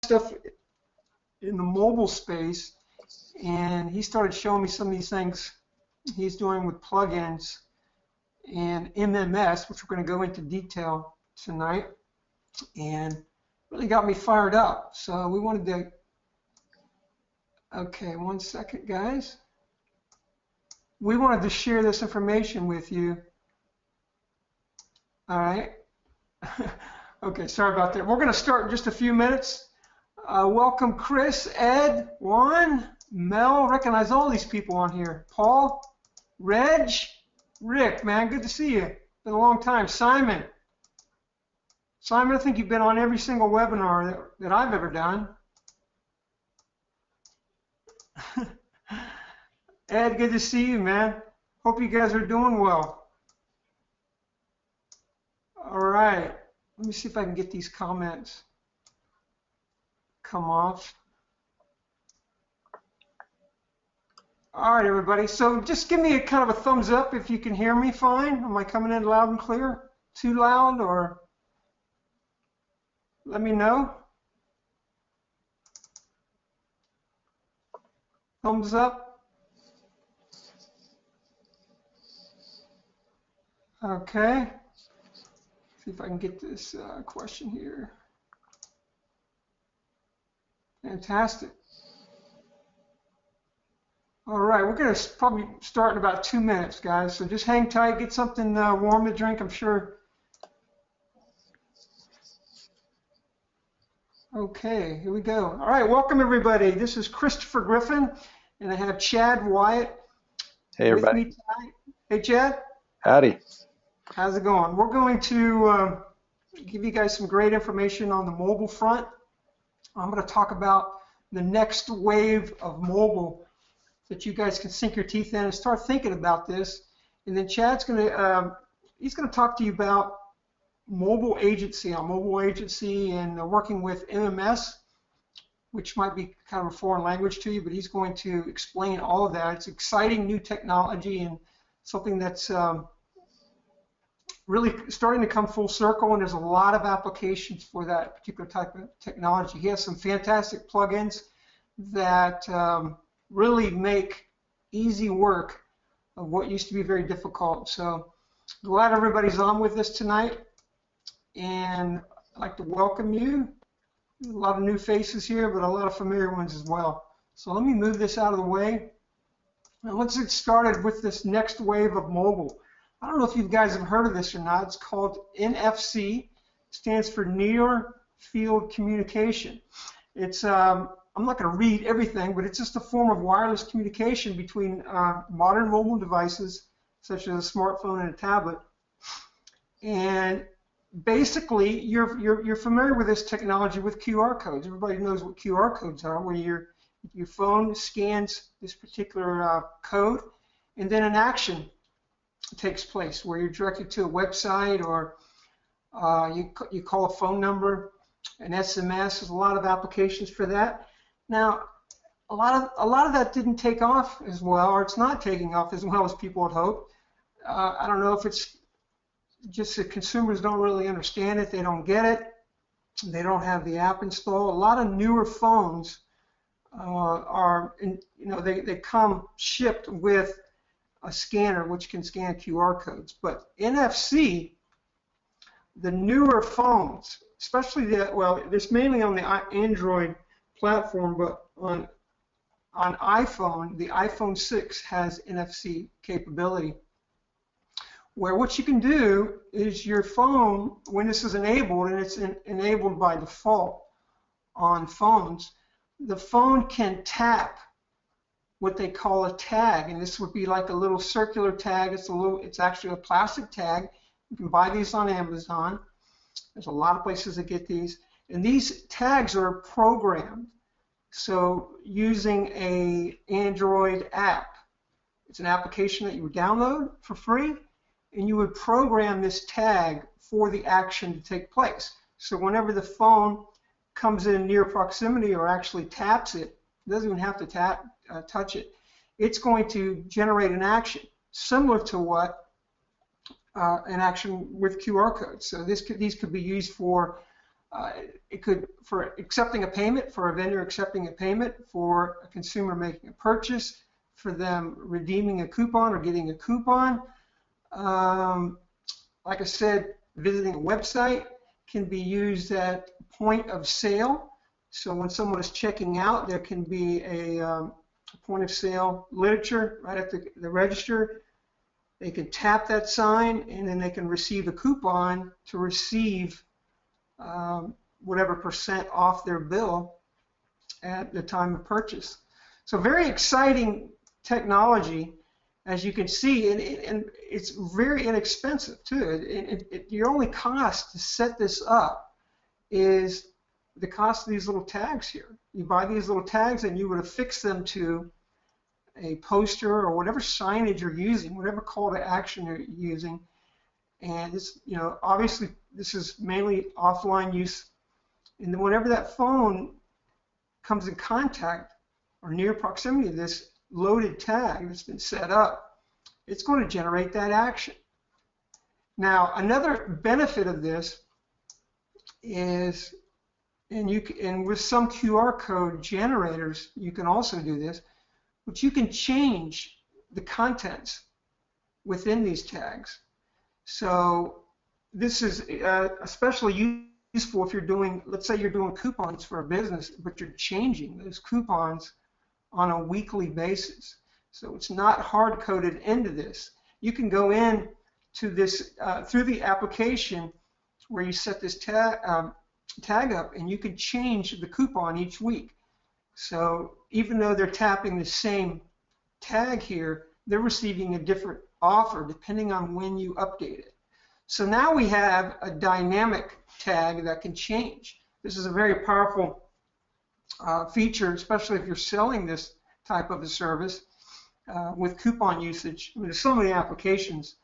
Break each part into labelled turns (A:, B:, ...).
A: stuff in the mobile space, and he started showing me some of these things he's doing with plugins and MMS, which we're going to go into detail tonight, and really got me fired up. So we wanted to, okay, one second, guys. We wanted to share this information with you. All right. Okay, sorry about that. We're going to start in just a few minutes. Welcome, Chris, Ed, Juan, Mel. Recognize all these people on here. Paul, Reg, Rick, man, good to see you. Been a long time. Simon. Simon, I think you've been on every single webinar that I've ever done. Ed, good to see you, man. Hope you guys are doing well. All right. Let me see if I can get these comments come off. All right, everybody. So just give me a kind of a thumbs up if you can hear me fine. Am I coming in loud and clear? Too loud, or let me know. Thumbs up. Okay. See if I can get this question here. Fantastic. All right, we're going to probably start in about 2 minutes, guys. So just hang tight, get something warm to drink, I'm sure. Okay, here we go. All right, welcome everybody. This is Christopher Griffin, and I have Chad Wyatt.
B: Hey, everybody.
A: With me tonight. Hey, Chad.
B: Howdy.
A: How's it going? We're going to give you guys some great information on the mobile front. I'm going to talk about the next wave of mobile that you guys can sink your teeth in and start thinking about this. And then Chad's going to he's going to talk to you about mobile agency and working with MMS, which might be kind of a foreign language to you, but he's going to explain all of that. It's exciting new technology and something that's really starting to come full circle, and there's a lot of applications for that particular type of technology. He has some fantastic plugins that really make easy work of what used to be very difficult. So glad everybody's on with us tonight, and I'd like to welcome you. A lot of new faces here, but a lot of familiar ones as well. So let me move this out of the way, and let's get started with this next wave of mobile. I don't know if you guys have heard of this or not. It's called NFC. Stands for Near Field Communication. It's I'm not going to read everything, but it's just a form of wireless communication between modern mobile devices, such as a smartphone and a tablet. And basically, you're familiar with this technology with QR codes. Everybody knows what QR codes are, where your phone scans this particular code, and then an action takes place where you're directed to a website, or you call a phone number, an SMS. There's a lot of applications for that. Now, a lot of that didn't take off as well, or it's not taking off as well as people had hoped. I don't know if it's just that consumers don't really understand it, they don't get it, they don't have the app installed. A lot of newer phones they come shipped with a scanner which can scan QR codes. But NFC, the newer phones, especially it's mainly on the Android platform, but on iPhone, the iPhone 6 has NFC capability, where what you can do is your phone, when this is enabled, and it's enabled by default on phones, the phone can tap what they call a tag, and this would be like a little circular tag. It's actually a plastic tag. You can buy these on Amazon. There's a lot of places that get these, and these tags are programmed. So using a Android app, it's an application that you would download for free, and you would program this tag for the action to take place. So whenever the phone comes in near proximity or actually taps it, it doesn't even have to touch it, it's going to generate an action similar to what an action with QR codes. So these could be used for It could, for accepting a payment, for a vendor accepting a payment, for a consumer making a purchase, for them redeeming a coupon or getting a coupon. Like I said, visiting a website can be used at point of sale. So when someone is checking out, there can be a point of sale literature right at the register. They can tap that sign, and then they can receive a coupon to receive whatever percent off their bill at the time of purchase. So very exciting technology, as you can see, and it's very inexpensive too. Your only cost to set this up is the cost of these little tags here. You buy these little tags and you would affix them to a poster or whatever signage you're using, whatever call to action you're using. And it's, obviously this is mainly offline use. And then whenever that phone comes in contact or near proximity to this loaded tag that's been set up, it's going to generate that action. Now, another benefit of this is, and with some QR code generators, you can also do this, but you can change the contents within these tags. So this is especially useful if you're doing, let's say you're doing coupons for a business, but you're changing those coupons on a weekly basis. So it's not hard-coded into this. You can go in to this through the application where you set this tag up, and you can change the coupon each week. So even though they're tapping the same tag here, they're receiving a different offer depending on when you update it. So now we have a dynamic tag that can change. This is a very powerful feature, especially if you're selling this type of a service with coupon usage. I mean, there's so many applications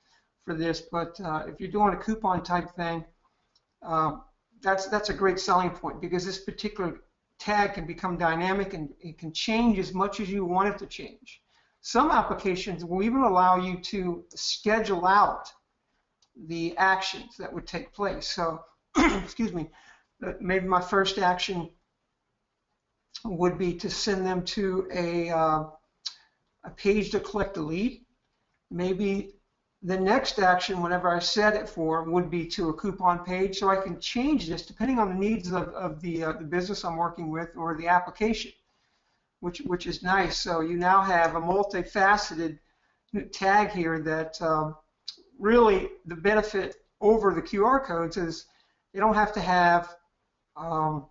A: for this, but if you're doing a coupon type thing, that's a great selling point, because this particular tag can become dynamic and it can change as much as you want it to change. Some applications will even allow you to schedule out the actions that would take place. So, excuse me, maybe my first action would be to send them to a page to collect a lead. Maybe the next action, whenever I set it for, would be to a coupon page. So I can change this depending on the needs of the business I'm working with or the application, which is nice. So you now have a multifaceted tag here that really the benefit over the QR codes is they don't have to have a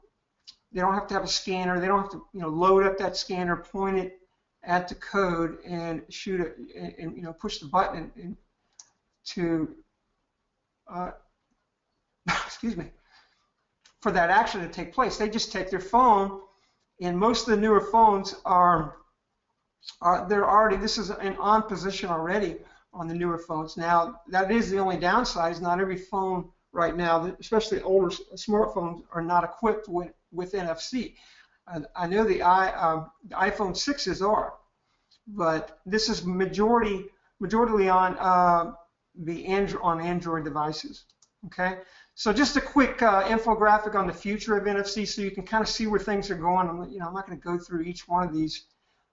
A: scanner. They don't have to load up that scanner, point it at the code, and shoot it, and push the button and to excuse me, for that action to take place. They just take their phone, and most of the newer phones they're already, this is an on position already on the newer phones. Now, that is the only downside, is not every phone right now, especially older smartphones, are not equipped with NFC. I know the iPhone 6s are, but this is majority on on Android devices. Okay, so just a quick infographic on the future of NFC, so you can kind of see where things are going. I'm not going to go through each one of these.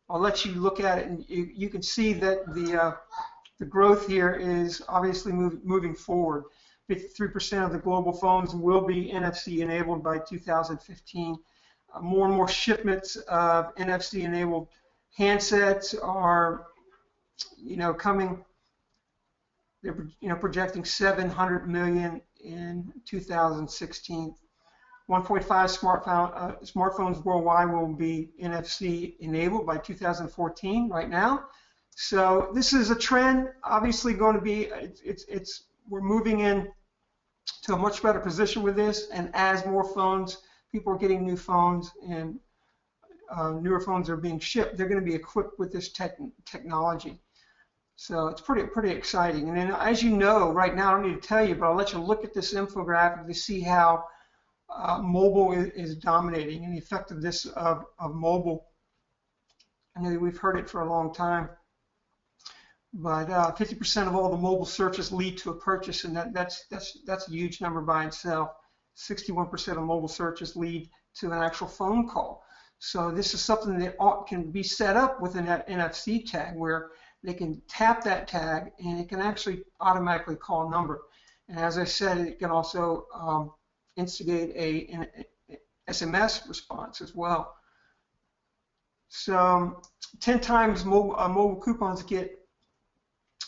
A: I'll let you look at it, and you can see that the growth here is obviously moving forward. 53% of the global phones will be NFC enabled by 2015. More and more shipments of NFC enabled handsets are coming. They're projecting 700 million in 2016. 1.5 smartphones worldwide will be NFC enabled by 2014 right now. So this is a trend, obviously going to be, we're moving in to a much better position with this, and as more phones, people are getting new phones, and newer phones are being shipped, they're going to be equipped with this technology. So it's pretty exciting. And then, as you know, right now, I don't need to tell you, but I'll let you look at this infographic to see how mobile is dominating, and the effectiveness of mobile. I know we've heard it for a long time, but 50% of all the mobile searches lead to a purchase, and that's a huge number by itself. 61% of mobile searches lead to an actual phone call. So this is something that can be set up with an NFC tag where they can tap that tag and it can actually automatically call a number. And as I said, it can also instigate an SMS response as well. So 10 times mobile coupons get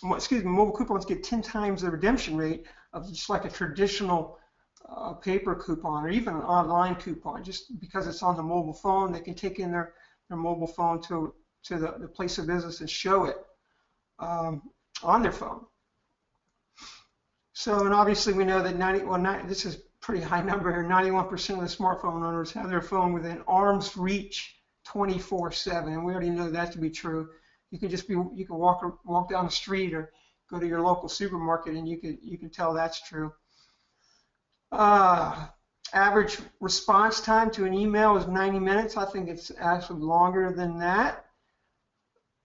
A: 10 times the redemption rate of just like a traditional paper coupon or even an online coupon. Just because it's on the mobile phone, they can take in their mobile phone to the place of business and show it on their phone. So, and obviously we know that this is a pretty high number here, 91% of the smartphone owners have their phone within arm's reach 24/7, and we already know that to be true. You can walk down the street or go to your local supermarket and you can tell that's true. Average response time to an email is 90 minutes. I think it's actually longer than that.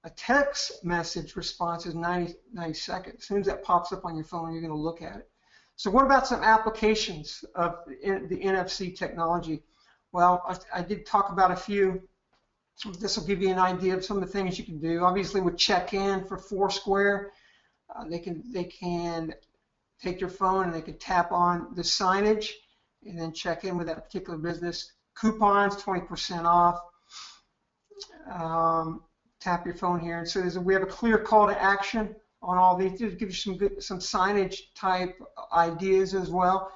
A: A text message response is 90 seconds. As soon as that pops up on your phone, you're going to look at it. So what about some applications of the NFC technology? Well, I did talk about a few. This will give you an idea of some of the things you can do. Obviously, with check-in for Foursquare, they can take your phone and they can tap on the signage and then check in with that particular business. Coupons, 20% off. Tap your phone here, and so we have a clear call to action on all these. It gives you some signage type ideas as well.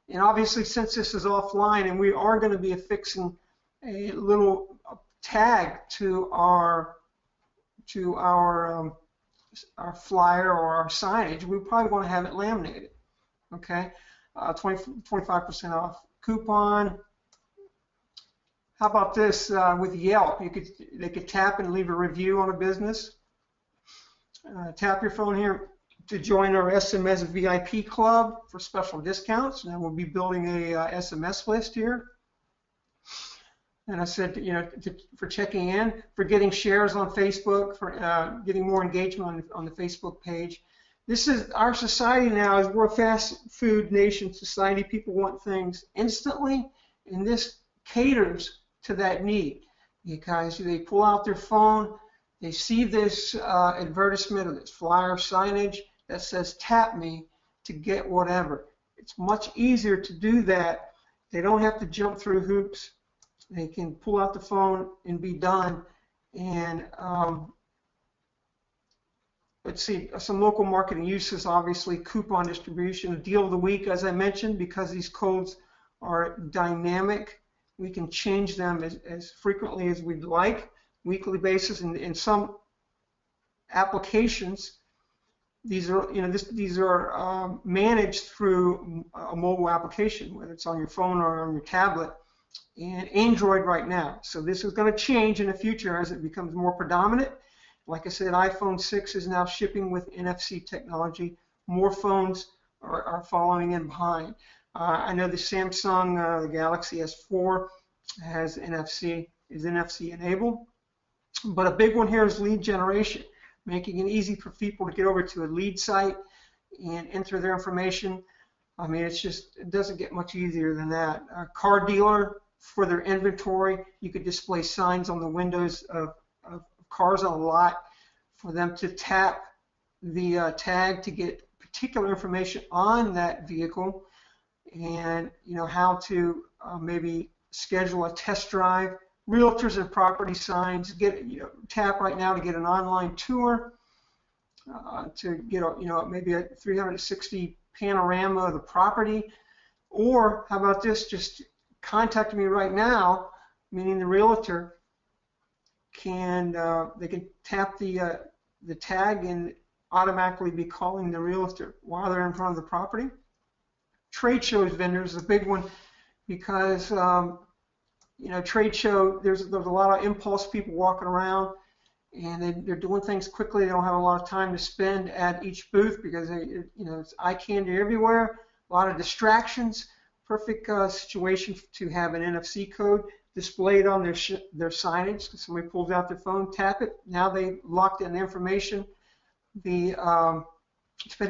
A: And obviously, since this is offline, and we are going to be affixing a little tag to our flyer or our signage, we probably want to have it laminated. Okay, 25% off coupon. How about this with Yelp? They could tap and leave a review on a business. Tap your phone here to join our SMS VIP club for special discounts, and we'll be building a SMS list here. And I said, for checking in, for getting shares on Facebook, for getting more engagement on the Facebook page. This is our society now. Is we're a fast food nation society. People want things instantly, and this caters to that need because they pull out their phone, they see this advertisement or this flyer signage that says tap me to get whatever. It's much easier to do that. They don't have to jump through hoops. They can pull out the phone and be done. And let's see, some local marketing uses, obviously coupon distribution, deal of the week, as I mentioned, because these codes are dynamic. We can change them as frequently as we'd like, weekly basis. And in some applications, these are managed through a mobile application, whether it's on your phone or on your tablet, and Android right now. So this is going to change in the future as it becomes more predominant. Like I said, iPhone 6 is now shipping with NFC technology. More phones are following in behind. I know the Samsung, the Galaxy S4 has NFC, is NFC enabled. But a big one here is lead generation, making it easy for people to get over to a lead site and enter their information. I mean, it doesn't get much easier than that. A car dealer, for their inventory, you could display signs on the windows of cars on a lot for them to tap the tag to get particular information on that vehicle, and how to maybe schedule a test drive. Realtors and property signs, tap right now to get an online tour, to get maybe a 360 panorama of the property. Or how about this? Just contact me right now, meaning the realtor can they can tap the tag and automatically be calling the realtor while they're in front of the property. Trade shows vendors is a big one because trade show, there's a lot of impulse people walking around, and they're doing things quickly. They don't have a lot of time to spend at each booth because it's eye candy everywhere, a lot of distractions. Perfect situation to have an NFC code displayed on their signage. Somebody pulls out their phone, tap it. Now they locked in the information. Depending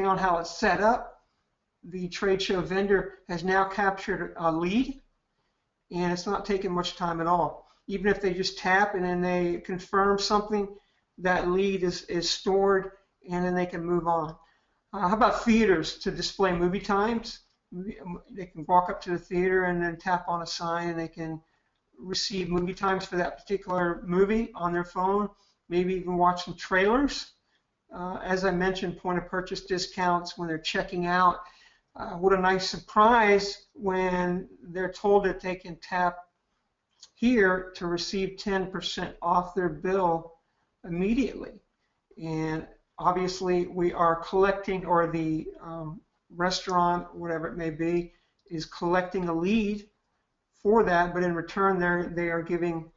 A: on how it's set up, the trade show vendor has now captured a lead, and it's not taking much time at all. Even if they just tap and then they confirm something, that lead is stored, and then they can move on. How about theaters to display movie times? They can walk up to the theater and then tap on a sign, and they can receive movie times for that particular movie on their phone, maybe even watch some trailers. As I mentioned, point of purchase discounts when they're checking out. What a nice surprise when they're told that they can tap here to receive 10% off their bill immediately. And obviously we are collecting, or the restaurant, whatever it may be, is collecting a lead for that, but in return they are giving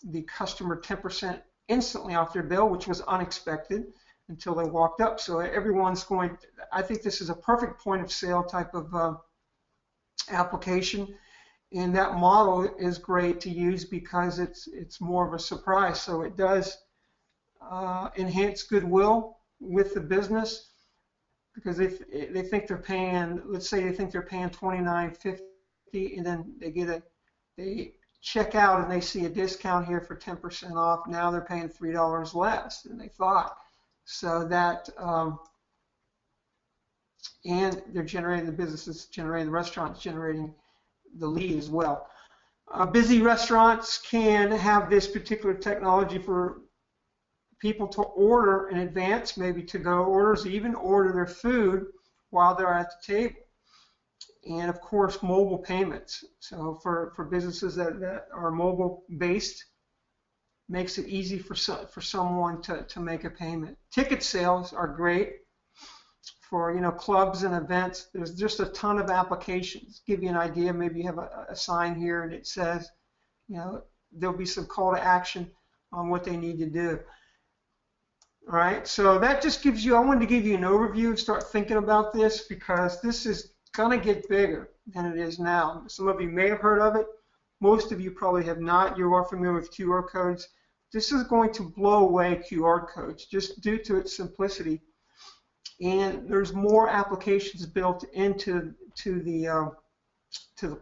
A: the customer 10% instantly off their bill, which was unexpected until they walked up. So everyone's going, I think this is a perfect point of sale type of application, and that model is great to use because it's more of a surprise. So it does enhance goodwill with the business, because they think they're paying, let's say they think they're paying $29.50, and then they check out and they see a discount here for 10% off. Now they're paying $3 less than they thought. So that, and they're generating, the businesses generating, the restaurants generating the lead as well. Busy restaurants can have this particular technology for people to order in advance, maybe to-go orders, even order their food while they're at the table. And of course, mobile payments. So for businesses that are mobile based, makes it easy for someone to make a payment. Ticket sales are great for clubs and events. There's just a ton of applications. Give you an idea. Maybe you have a sign here and it says, there'll be some call to action on what they need to do. All right. So that just gives you. I wanted to give you an overview and start thinking about this, because this is going to get bigger than it is now. Some of you may have heard of it. Most of you probably have not. You are familiar with QR codes. This is going to blow away QR codes just due to its simplicity. And there's more applications built into the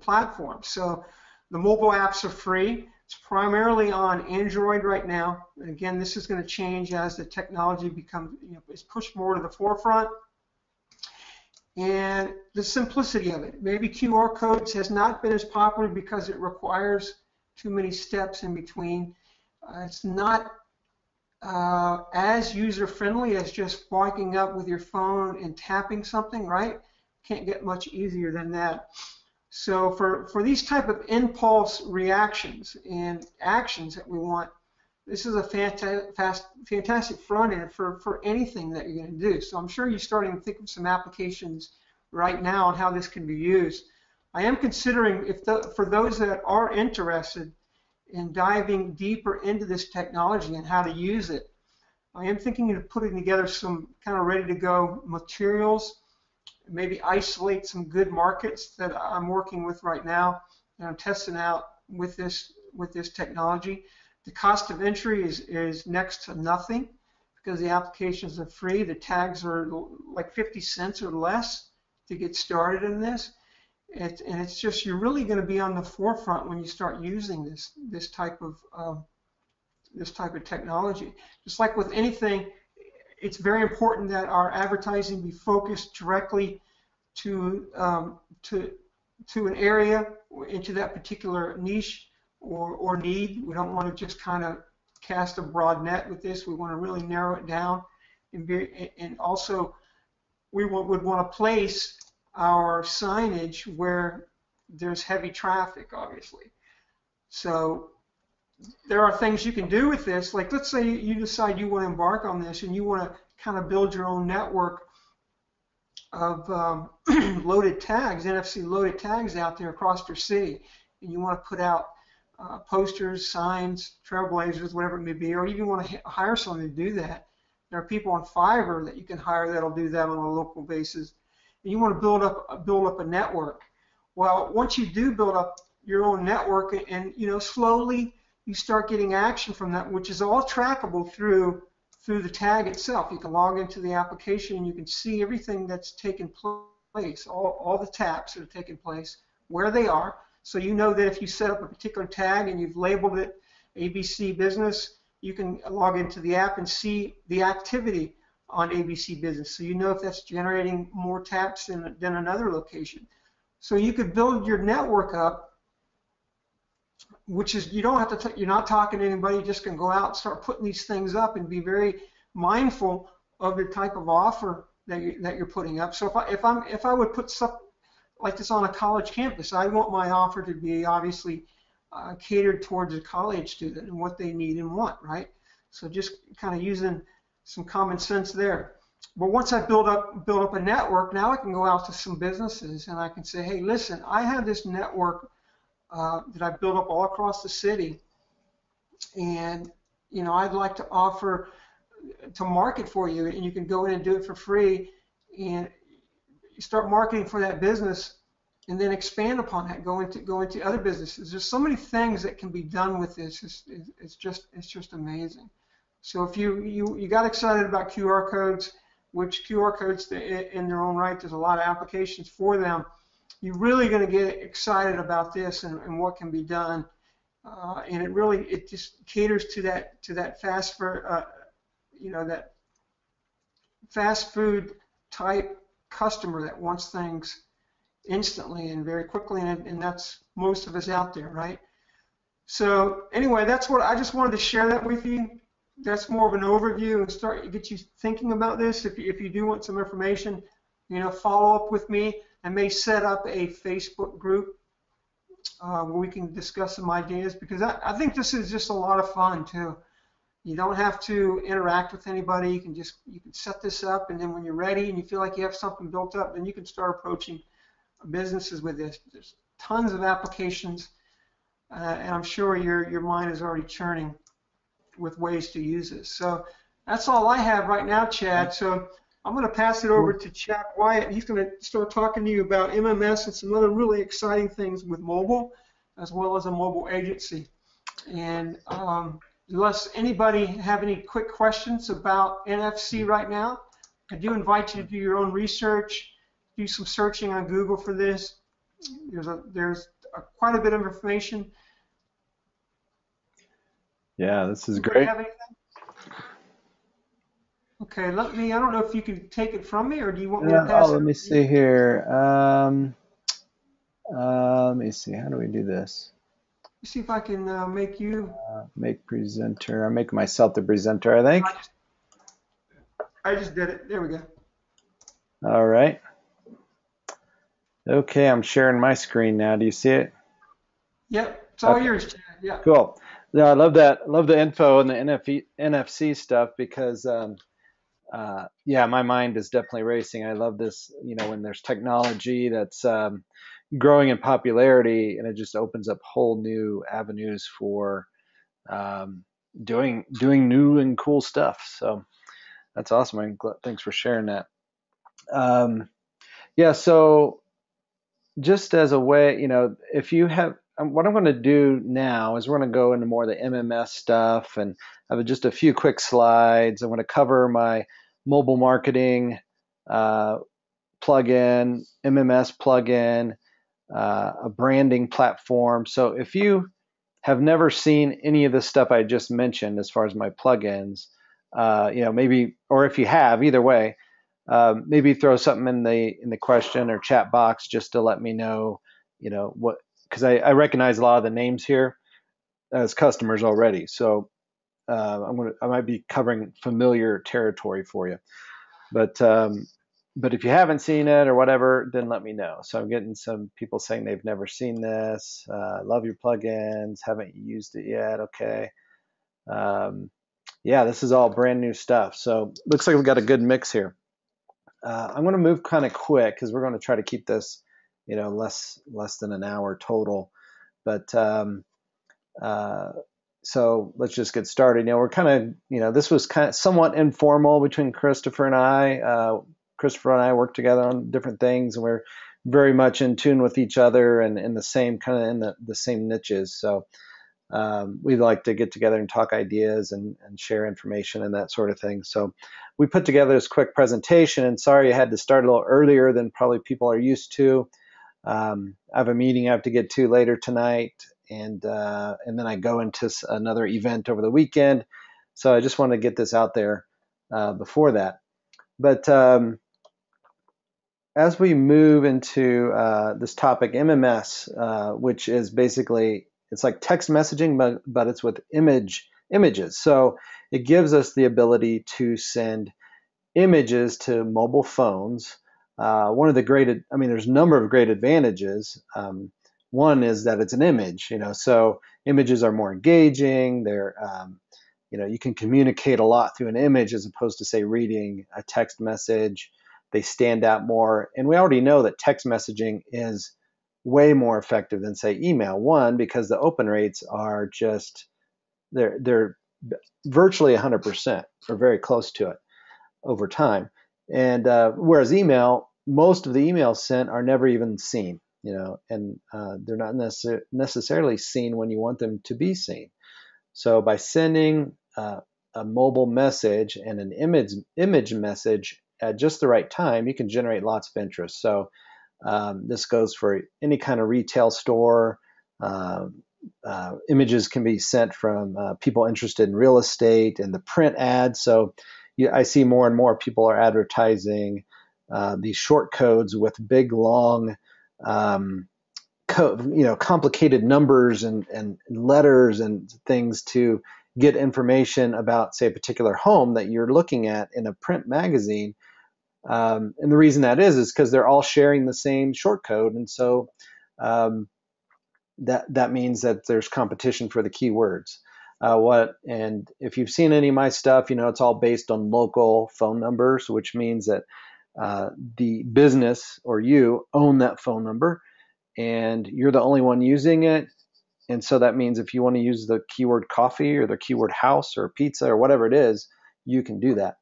A: platform. So the mobile apps are free. It's primarily on Android right now. And again, this is going to change as the technology becomes, is pushed more to the forefront. And the simplicity of it. Maybe QR codes has not been as popular because it requires too many steps in between. It's not as user-friendly as just walking up with your phone and tapping something, right? Can't get much easier than that. So for these type of impulse reactions and actions that we want, this is a fantastic front end for anything that you're going to do. So I'm sure you're starting to think of some applications right now on how this can be used. I am considering, for those that are interested in diving deeper into this technology and how to use it, I am thinking of putting together some kind of ready-to-go materials, maybe isolate some good markets that I'm working with right now and I'm testing out with this technology. The cost of entry is next to nothing because the applications are free. The tags are like 50 cents or less to get started in this. And it's just, you're really going to be on the forefront when you start using this type of technology. Just like with anything, it's very important that our advertising be focused directly to an area, into that particular niche or need. We don't want to just kind of cast a broad net with this. We want to really narrow it down, and also we would want to place our signage where there's heavy traffic, obviously. So there are things you can do with this. Like, let's say you decide you want to embark on this and you want to kind of build your own network of loaded tags, NFC loaded tags out there across your city, and you want to put out posters, signs, trailblazers, whatever it may be, or even want to hire someone to do that. There are people on Fiverr that you can hire that'll do that on a local basis. And you want to build up a network. Well, once you do build up your own network, and slowly you start getting action from that, which is all trackable through through the tag itself. You can log into the application and you can see everything that's taken place, all the taps that have taken place, where they are. So you know that if you set up a particular tag and you've labeled it ABC Business, you can log into the app and see the activity on ABC Business. So you know if that's generating more taps than another location. So you could build your network up, which is, you don't have to, you're not talking to anybody, you just can go out and start putting these things up and be very mindful of the type of offer that you're putting up. So if I would put stuff like this on a college campus, I want my offer to be obviously catered towards a college student and what they need and want, right? So just kind of using some common sense there. But once I build up a network, now I can go out to some businesses and I can say, hey, listen, I have this network that I've built up all across the city, and I'd like to offer to market for you, and you can go in and do it for free, and you start marketing for that business, and then expand upon that, go into other businesses. There's so many things that can be done with this. It's just amazing. So if you got excited about QR codes, which QR codes in their own right, there's a lot of applications for them. You're really going to get excited about this and what can be done, and it just caters to that fast food type customer that wants things instantly and very quickly, and that's most of us out there, right? So anyway, that's what I just wanted to share that with you. That's more of an overview and get you thinking about this. If you do want some information, follow up with me. I may set up a Facebook group where we can discuss some ideas, because I think this is just a lot of fun too. You don't have to interact with anybody. You can set this up, and then when you're ready and you feel like you have something built up, then you can start approaching businesses with this. There's tons of applications, and I'm sure your mind is already churning with ways to use this. So that's all I have right now, Chad. So I'm going to pass it over to Chad Wyatt. He's going to start talking to you about MMS and some other really exciting things with mobile, as well as a mobile agency. And unless anybody have any quick questions about NFC right now, I do invite you to do your own research, do some searching on Google for this. There's quite a bit of information.
B: Yeah, this is great.
A: Have anything? Okay, I don't know if you can take it from me, or do you want me to pass it?
B: Let me see here. Let me see. How do we do this?
A: Let's see if I can make you.
B: Make presenter. I'm making myself the presenter, I think.
A: I just did it. There we go.
B: All right. Okay, I'm sharing my screen now. Do you see it?
A: Yep, it's all yours, Chad. Yeah.
B: Cool. Yeah, I love that. I love the info and the NFC stuff, because yeah, my mind is definitely racing. I love this, when there's technology that's growing in popularity, and it just opens up whole new avenues for doing new and cool stuff. So that's awesome. Thanks for sharing that. Yeah, so just as a way, if you have, what I'm going to do now is we're going to go into more of the MMS stuff, and I have just a few quick slides. I'm going to cover my mobile marketing plugin, MMS plugin, a branding platform. So if you have never seen any of the stuff I just mentioned as far as my plugins, maybe, or if you have, either way, maybe throw something in the question or chat box just to let me know, what, because I recognize a lot of the names here as customers already. So I might be covering familiar territory for you, but if you haven't seen it or whatever, then let me know. So I'm getting some people saying they've never seen this. Love your plugins, haven't used it yet. Okay. Yeah, this is all brand new stuff. So looks like we've got a good mix here. I'm going to move kind of quick because we're going to try to keep this, less than an hour total. But so let's just get started. We're kind of, this was kind of somewhat informal between Christopher and I. Christopher and I work together on different things, and we're very much in tune with each other and in the same kind of in the same niches. So we like to get together and talk ideas and share information and that sort of thing. So we put together this quick presentation, and sorry I had to start a little earlier than probably people are used to. I have a meeting I have to get to later tonight, and then I go into another event over the weekend. So I just want to get this out there before that. But as we move into this topic, MMS, which is basically, it's like text messaging, but it's with images. So it gives us the ability to send images to mobile phones. One of the there's a number of great advantages. One is that it's an image, so images are more engaging. You can communicate a lot through an image as opposed to, say, reading a text message. They stand out more. And we already know that text messaging is way more effective than, say, email. One, because the open rates are they're virtually 100% or very close to it over time. And whereas email, most of the emails sent are never even seen, and they're not necessarily seen when you want them to be seen. So by sending a mobile message and an image message at just the right time, you can generate lots of interest. So this goes for any kind of retail store. Images can be sent from people interested in real estate and the print ads. So I see more and more people are advertising these short codes with big, long, complicated numbers and letters and things to get information about, say, a particular home that you're looking at in a print magazine. And the reason that is because they're all sharing the same short code. And so that means that there's competition for the keywords. And if you've seen any of my stuff, it's all based on local phone numbers, which means that the business or you own that phone number and you're the only one using it. And so that means if you want to use the keyword coffee or the keyword house or pizza or whatever it is, you can do that.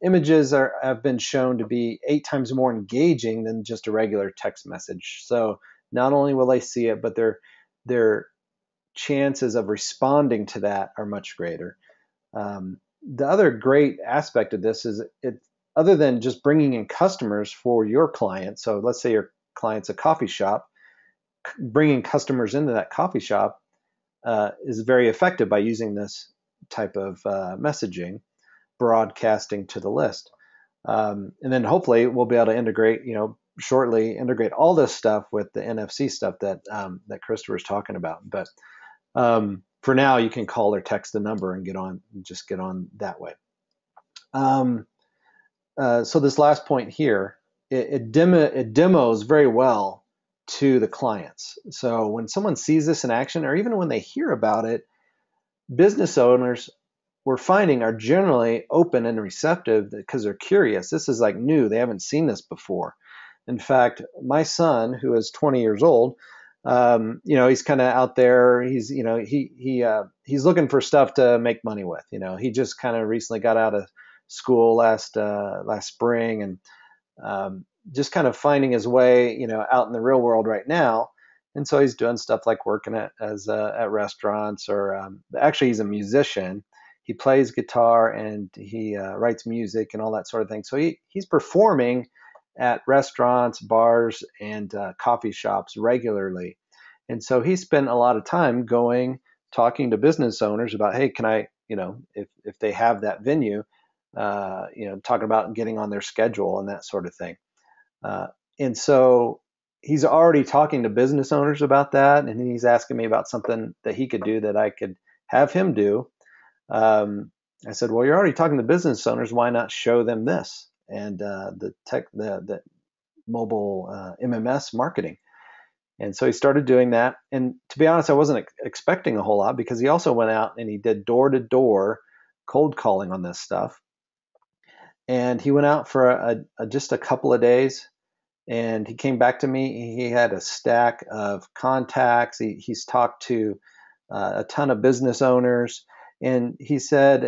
B: Images have been shown to be 8 times more engaging than just a regular text message. So not only will they see it, but their chances of responding to that are much greater. The other great aspect of this is other than just bringing in customers for your client. So let's say your client's a coffee shop, bringing customers into that coffee shop is very effective by using this type of messaging, broadcasting to the list. And then hopefully we'll be able to integrate, shortly integrate all this stuff with the NFC stuff that Christopher's talking about. But for now, you can call or text the number and get on that way. So this last point here, it demos very well to the clients. So when someone sees this in action, or even when they hear about it, business owners, we're finding, are generally open and receptive because they're curious. This is like new. They haven't seen this before. In fact, my son, who is 20 years old, he's kind of out there. He's looking for stuff to make money with. He just kind of recently got out of school last spring, and just kind of finding his way, out in the real world right now. And so he's doing stuff like working at restaurants, or actually he's a musician. He plays guitar and he writes music and all that sort of thing. So he's performing at restaurants, bars, and coffee shops regularly. And so he spent a lot of time talking to business owners about, hey, can I, if they have that venue, talking about getting on their schedule and that sort of thing. And so he's already talking to business owners about that. And he's asking me about something that he could do that I could have him do. I said, well, you're already talking to business owners. Why not show them this? And the mobile MMS marketing. And so he started doing that. And to be honest, I wasn't expecting a whole lot, because he also went out and he did door-to-door cold calling on this stuff. And he went out for just a couple of days, and he came back to me. He had a stack of contacts. He's talked to a ton of business owners. And he said,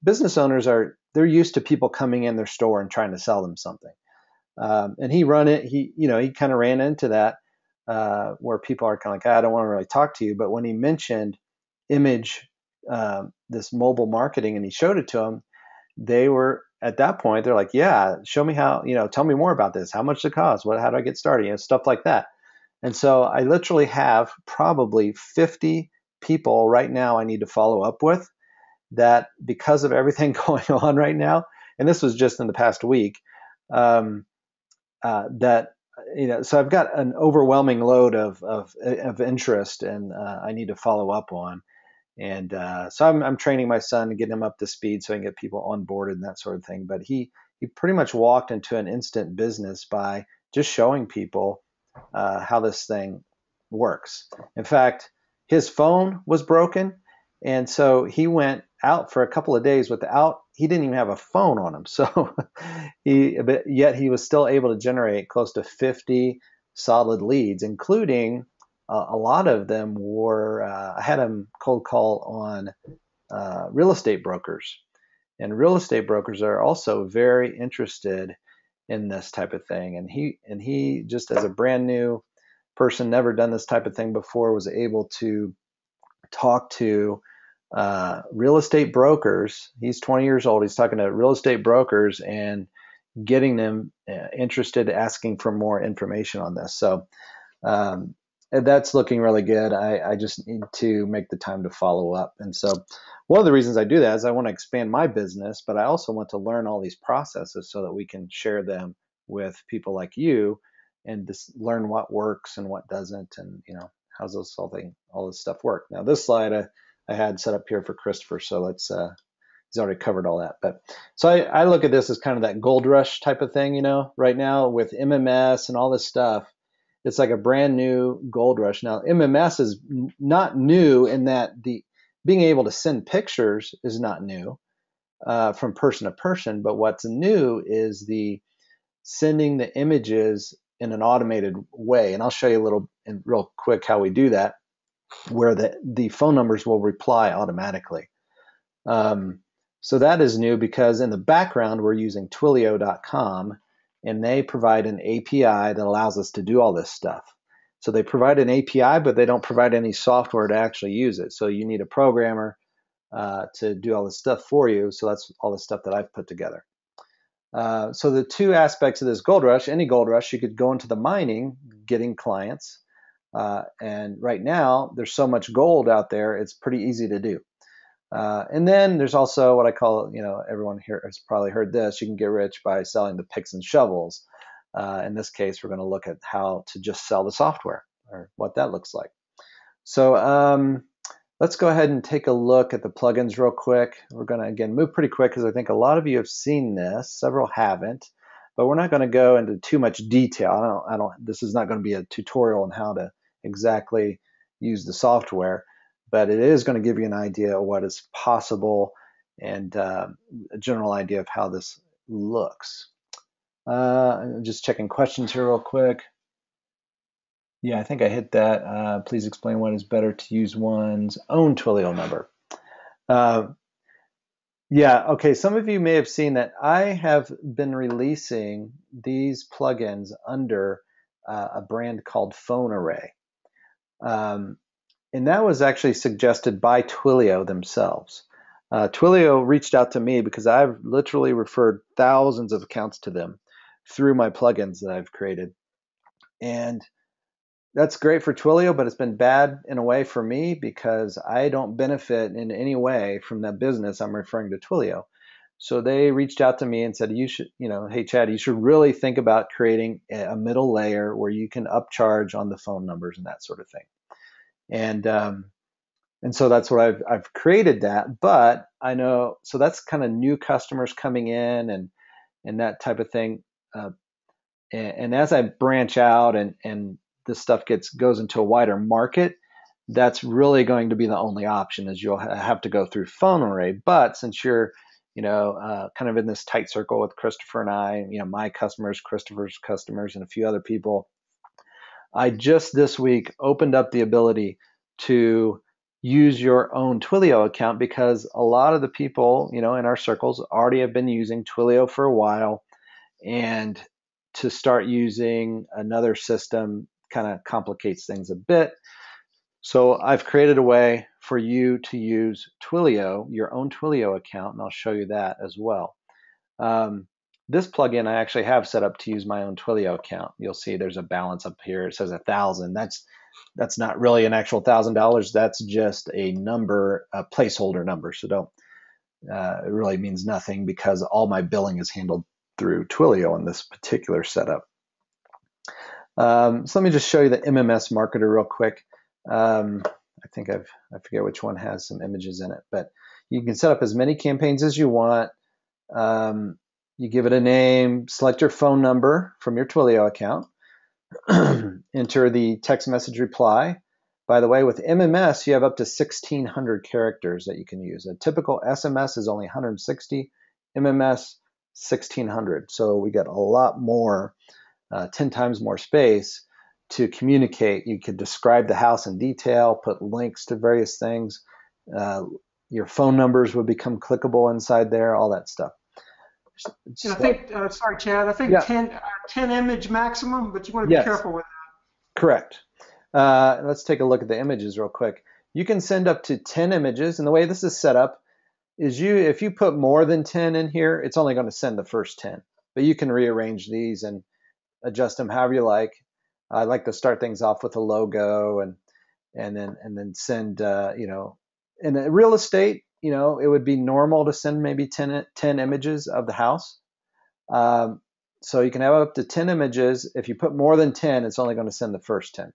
B: business owners they're used to people coming in their store and trying to sell them something. And he kind of ran into that. where people are kind of like, I don't want to really talk to you. But when he mentioned image, this mobile marketing, and he showed it to them, they were at that point, they're like, yeah, show me how, tell me more about this. How much does it cost? How do I get started? Stuff like that. And so I literally have probably 50 people right now I need to follow up with, that because of everything going on right now, and this was just in the past week, um, that so I've got an overwhelming load of interest, and I need to follow up on. And so I'm training my son to get him up to speed so I can get people onboarded and that sort of thing. But he pretty much walked into an instant business by just showing people how this thing works. In fact, his phone was broken, and so he went out for a couple of days without. He didn't even have a phone on him, so yet he was still able to generate close to 50 solid leads, including a lot of them were. I had him cold call on real estate brokers, and real estate brokers are also very interested in this type of thing. And he just, as a brand new person, never done this type of thing before, was able to talk to real estate brokers. He's 20 years old. He's talking to real estate brokers and getting them interested, asking for more information on this. So that's looking really good. I just need to make the time to follow up. And so one of the reasons I do that is I want to expand my business, but I also want to learn all these processes so that we can share them with people like you, and just learn what works and what doesn't, and how's all this stuff work. Now this slide I had set up here for Christopher, so let's he's already covered all that. But so I look at this as kind of that gold rush type of thing, right now with MMS and all this stuff. It's like a brand new gold rush. Now, MMS is not new in that the being able to send pictures is not new from person to person, but what's new is the sending the images in an automated way. And I'll show you a little and real quick how we do that, where the phone numbers will reply automatically. So that is new because in the background, we're using Twilio.com, and they provide an API that allows us to do all this stuff. So they provide an API, but they don't provide any software to actually use it. So you need a programmer to do all this stuff for you. So that's all the stuff that I've put together. So the two aspects of this gold rush, any gold rush, you could go into the mining, getting clients. And right now, there's so much gold out there, it's pretty easy to do. And then there's also what I call, everyone here has probably heard this, you can get rich by selling the picks and shovels. In this case, we're going to look at how to just sell the software, or what that looks like. So let's go ahead and take a look at the plugins real quick. We're going to, again, move pretty quick because I think a lot of you have seen this, several haven't, but we're not going to go into too much detail. This is not going to be a tutorial on how to exactly use the software, but it is going to give you an idea of what is possible and a general idea of how this looks. I'm just checking questions here real quick. Yeah, I think I hit that. Please explain what is better to use one's own Twilio number. Yeah, okay. Some of you may have seen that I have been releasing these plugins under a brand called PhoneArray. And that was actually suggested by Twilio themselves. Twilio reached out to me because I've literally referred thousands of accounts to them through my plugins that I've created. And that's great for Twilio, but it's been bad in a way for me because I don't benefit in any way from that business I'm referring to Twilio. So they reached out to me and said, you should, hey, Chad, you should really think about creating a middle layer where you can upcharge on the phone numbers and that sort of thing. And so that's what I've created that. But I know, so that's kind of new customers coming in and that type of thing. And as I branch out and this stuff goes into a wider market, that's really going to be the only option, is you'll have to go through PhoneArray. But since you're, kind of in this tight circle with Christopher and I, my customers, Christopher's customers, and a few other people, I just this week opened up the ability to use your own Twilio account, because a lot of the people, in our circles already have been using Twilio for a while, and to start using another system kind of complicates things a bit. So I've created a way for you to use Twilio, your own Twilio account, and I'll show you that as well. This plugin I actually have set up to use my own Twilio account. You'll see there's a balance up here. It says 1,000. That's not really an actual $1,000. That's just a number, a placeholder number. So don't. It really means nothing because all my billing is handled through Twilio in this particular setup. So let me just show you the MMS marketer real quick. I think I forget which one has some images in it, but you can set up as many campaigns as you want. You give it a name, select your phone number from your Twilio account, enter the text message reply. By the way, with MMS, you have up to 1,600 characters that you can use. A typical SMS is only 160, MMS 1,600. So we get a lot more, 10 times more space to communicate. You could describe the house in detail, put links to various things. Your phone numbers would become clickable inside there, all that stuff.
A: And I think, sorry, Chad, I think
B: Yeah.
A: 10 image maximum, but you want to be
B: Yes.
A: careful with that.
B: Correct. Let's take a look at the images real quick. You can send up to 10 images, and the way this is set up is if you put more than 10 in here, it's only going to send the first 10. But you can rearrange these and adjust them however you like. I like to start things off with a logo and then send in real estate, it would be normal to send maybe 10 images of the house. So you can have up to 10 images. If you put more than 10, it's only going to send the first 10.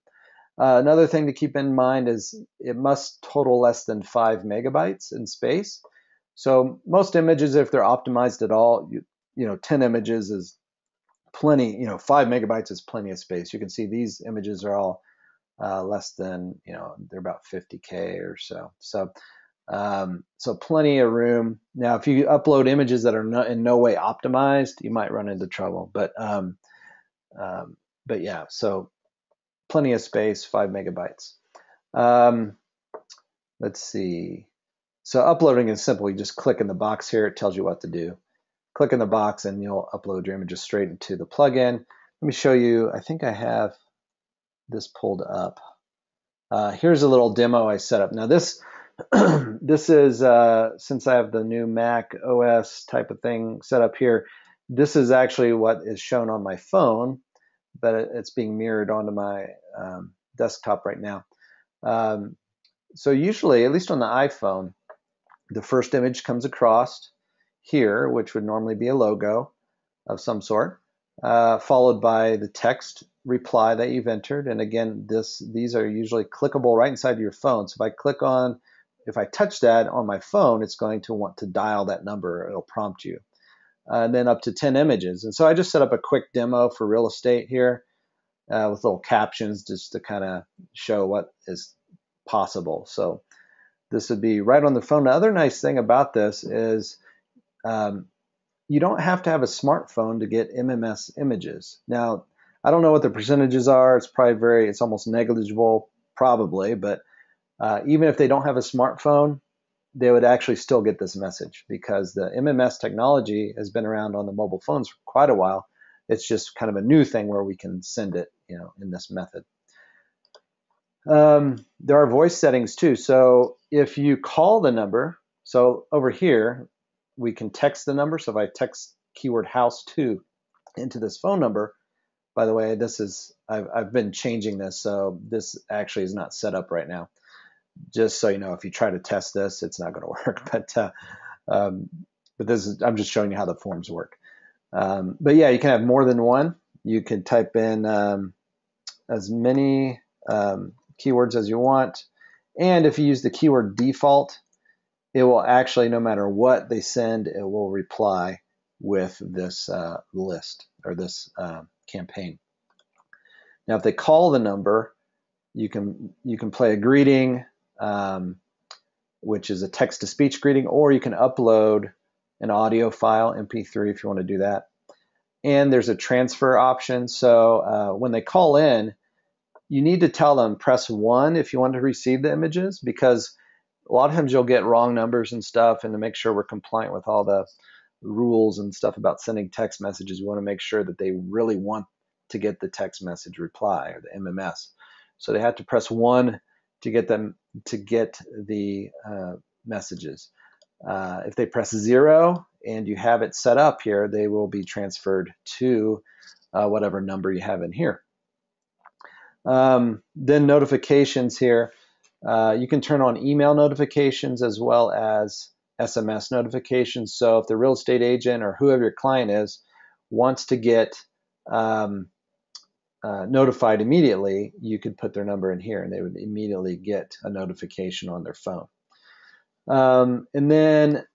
B: Another thing to keep in mind is it must total less than 5 megabytes in space. So most images, if they're optimized at all, 10 images is plenty. 5 megabytes is plenty of space. You can see these images are all less than, they're about 50K or so. So plenty of room. Now, if you upload images that are in no way optimized, you might run into trouble. But yeah, so plenty of space, 5 megabytes. Let's see. So uploading is simple. You just click in the box here. It tells you what to do. Click in the box and you'll upload your images straight into the plugin. Let me show you. I think I have this pulled up. Here's a little demo I set up. Now this is, since I have the new Mac OS type of thing set up here, this is actually what is shown on my phone, but it's being mirrored onto my desktop right now. So usually, at least on the iPhone, the first image comes across here, which would normally be a logo of some sort, followed by the text reply that you've entered. And again, these are usually clickable right inside of your phone. So if I touch that on my phone, it's going to want to dial that number. It'll prompt you. And then up to 10 images. And so I just set up a quick demo for real estate here with little captions just to kind of show what is possible. So this would be right on the phone. The other nice thing about this is you don't have to have a smartphone to get MMS images. Now, I don't know what the percentages are. It's almost negligible, probably, but even if they don't have a smartphone, they would actually still get this message because the MMS technology has been around on the mobile phones for quite a while. It's just kind of a new thing where we can send it, in this method. There are voice settings too. So if you call the number, so over here, we can text the number. So if I text keyword house2 into this phone number, by the way, I've been changing this, so this actually is not set up right now. Just so you know, if you try to test this, it's not going to work. But I'm just showing you how the forms work. But yeah, you can have more than one. You can type in as many keywords as you want. And if you use the keyword default, it will actually, no matter what they send, it will reply with this list or this campaign. Now, if they call the number, you can play a greeting, which is a text-to-speech greeting, or you can upload an audio file, MP3, if you want to do that. And there's a transfer option. So when they call in, you need to tell them press 1 if you want to receive the images, because a lot of times you'll get wrong numbers and stuff, and to make sure we're compliant with all the rules and stuff about sending text messages, we want to make sure that they really want to get the text message reply or the MMS. So they have to press 1 to get the messages. If they press 0 and you have it set up here, they will be transferred to whatever number you have in here. Then notifications here. You can turn on email notifications as well as SMS notifications. So if the real estate agent or whoever your client is wants to get notified immediately, you could put their number in here and they would immediately get a notification on their phone. And then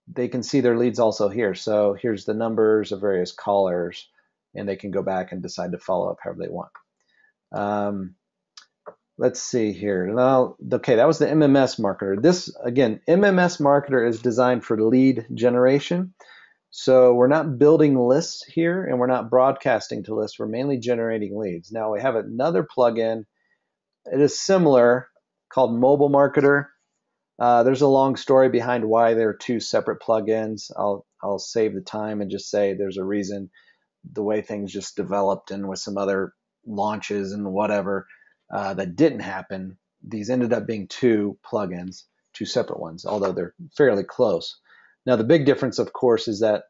B: they can see their leads also here. So here's the numbers of various callers, and they can go back and decide to follow up however they want. Let's see here. Now, okay, that was the MMS marketer. This, again, MMS marketer is designed for lead generation. So we're not building lists here, and we're not broadcasting to lists. We're mainly generating leads. Now we have another plugin. It is similar, called Mobile Marketer. There's a long story behind why there are two separate plugins. I'll save the time and just say there's a reason. The way things just developed, and with some other launches and whatever that didn't happen, these ended up being two plugins, two separate ones, although they're fairly close. Now the big difference, of course, is that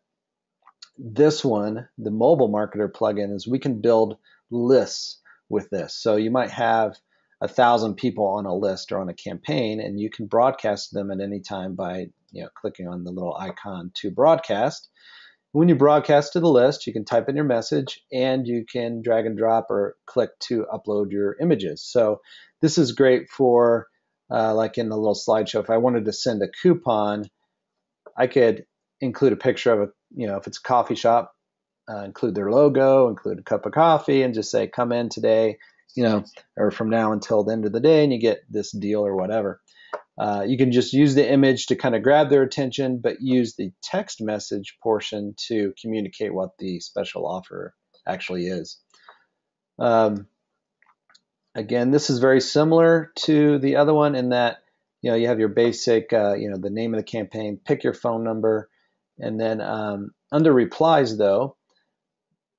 B: this one, the Mobile Marketer plugin, is we can build lists with this. So you might have 1,000 people on a list or on a campaign, and you can broadcast them at any time by clicking on the little icon to broadcast. When you broadcast to the list, you can type in your message, and you can drag and drop or click to upload your images. So this is great for like in the little slideshow. If I wanted to send a coupon, I could include a picture of if it's a coffee shop, include their logo, include a cup of coffee, and just say, come in today, or from now until the end of the day, and you get this deal or whatever. You can just use the image to kind of grab their attention, but use the text message portion to communicate what the special offer actually is. Again, this is very similar to the other one in that you have your basic, the name of the campaign, pick your phone number, and then under replies, though,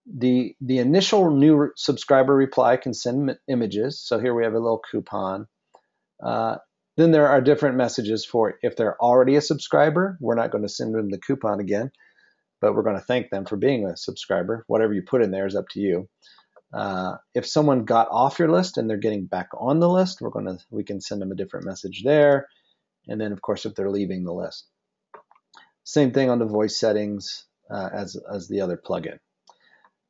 B: the initial new subscriber reply can send images. So here we have a little coupon. Then there are different messages for if they're already a subscriber. We're not going to send them the coupon again, but we're going to thank them for being a subscriber. Whatever you put in there is up to you. If someone got off your list and they're getting back on the list, we can send them a different message there. And then, of course, if they're leaving the list. Same thing on the voice settings as the other plugin.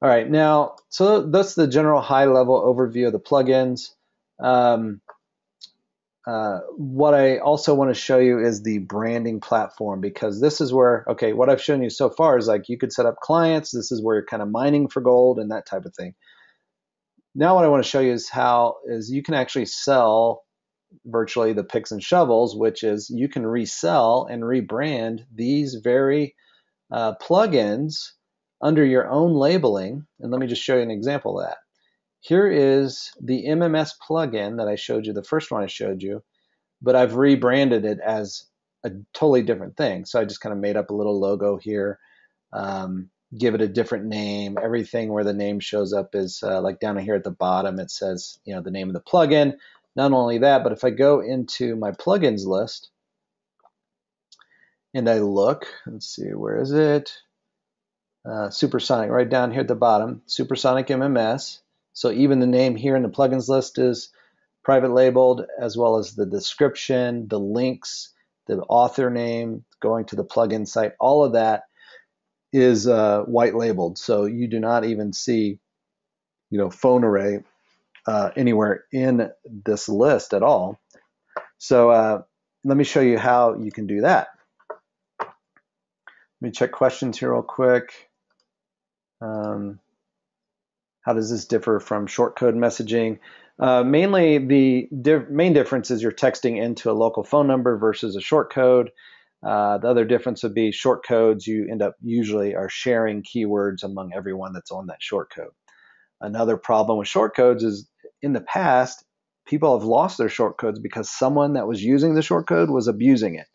B: All right, now, so that's the general high-level overview of the plugins. What I also want to show you is the branding platform, because this is where, okay, what I've shown you so far is like you could set up clients. This is where you're kind of mining for gold and that type of thing. Now what I want to show you is you can actually sell virtually the picks and shovels, which is you can resell and rebrand these very plugins under your own labeling. And let me just show you an example of that. Here is the MMS plugin that I showed you, the first one I showed you, but I've rebranded it as a totally different thing. So I just kind of made up a little logo here, give it a different name. Everything where the name shows up is like down here at the bottom, it says, the name of the plugin. Not only that, but if I go into my plugins list and I look, let's see, where is it? Supersonic, right down here at the bottom, Supersonic MMS. So even the name here in the plugins list is private labeled, as well as the description, the links, the author name, going to the plugin site, all of that is white labeled. So you do not even see, phone array anywhere in this list at all. So let me show you how you can do that. Let me check questions here real quick. How does this differ from short code messaging? Mainly, the main difference is you're texting into a local phone number versus a short code. The other difference would be short codes. You end up usually are sharing keywords among everyone that's on that short code. Another problem with short codes is in the past, people have lost their short codes because someone that was using the short code was abusing it.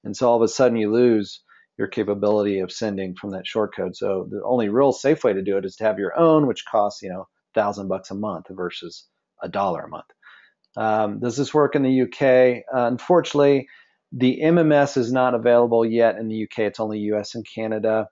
B: And so all of a sudden you lose, your capability of sending from that shortcode. So the only real safe way to do it is to have your own, which costs $1,000 a month versus $1 a month. Does this work in the UK? Unfortunately, the MMS is not available yet in the UK. It's only US and Canada.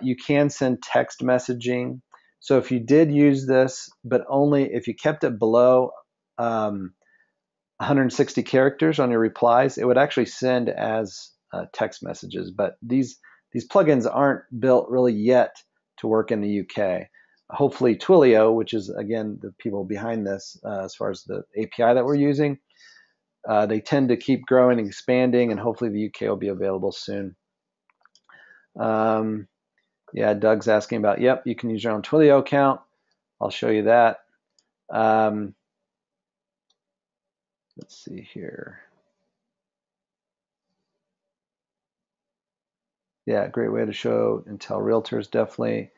B: You can send text messaging. So if you did use this, but only if you kept it below 160 characters on your replies, it would actually send as text messages. But these plugins aren't built really yet to work in the UK. Hopefully Twilio, which is again the people behind this as far as the API that we're using, they tend to keep growing and expanding, and hopefully the UK will be available soon. Yeah, Doug's asking about, yep, you can use your own Twilio account. I'll show you that. Let's see here. Yeah, great way to show and tell realtors, definitely.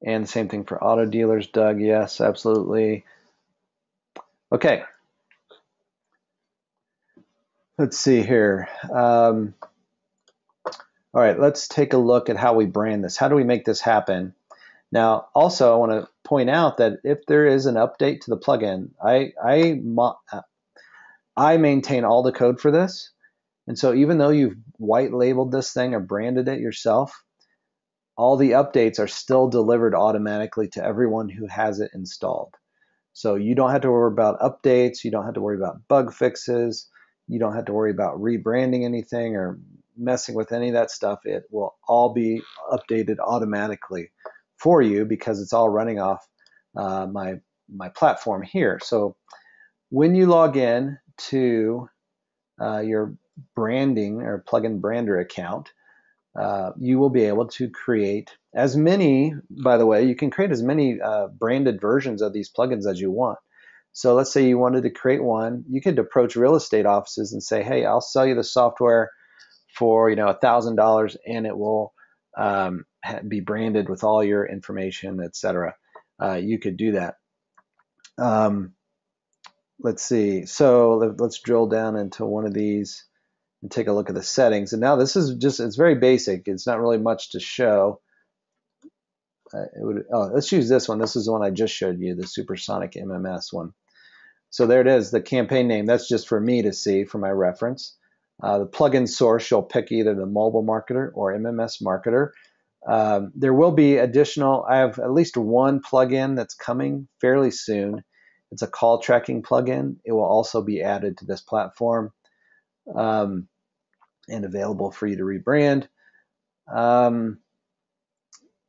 B: And the same thing for auto dealers, Doug. Yes, absolutely. Okay. Let's see here. All right, let's take a look at how we brand this. How do we make this happen? Now, also, I want to point out that if there is an update to the plugin, I maintain all the code for this. And so even though you've white labeled this thing or branded it yourself, all the updates are still delivered automatically to everyone who has it installed. So you don't have to worry about updates. You don't have to worry about bug fixes. You don't have to worry about rebranding anything or messing with any of that stuff. It will all be updated automatically for you because it's all running off my platform here. So when you log in to your branding or plugin brander account, you will be able to create as many, by the way, you can create as many branded versions of these plugins as you want. So let's say you wanted to create one, you could approach real estate offices and say, hey, I'll sell you the software for $1,000 and it will be branded with all your information, etc. You could do that. Let's see. So let's drill down into one of these and take a look at the settings. And now this is just, it's very basic. It's not really much to show. Let's use this one. This is the one I just showed you, the Supersonic MMS one. So there it is, the campaign name. That's just for me to see for my reference. The plugin source, you'll pick either the mobile marketer or MMS marketer. There will be additional, I have at least one plugin that's coming fairly soon. It's a call tracking plugin. It will also be added to this platform and available for you to rebrand.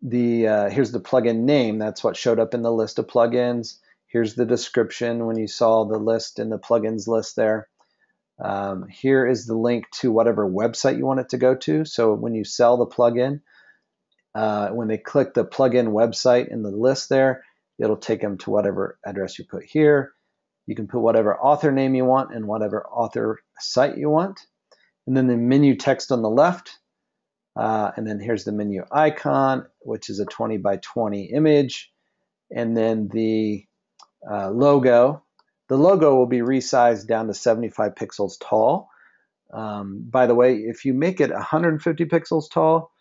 B: Here's the plugin name. That's what showed up in the list of plugins. Here's the description when you saw the list in the plugins list there. Here is the link to whatever website you want it to go to. So when you sell the plugin, when they click the plugin website in the list there, it'll take them to whatever address you put here. You can put whatever author name you want and whatever author site you want. And then the menu text on the left. And then here's the menu icon, which is a 20 by 20 image. And then the logo. The logo will be resized down to 75 pixels tall. By the way, if you make it 150 pixels tall,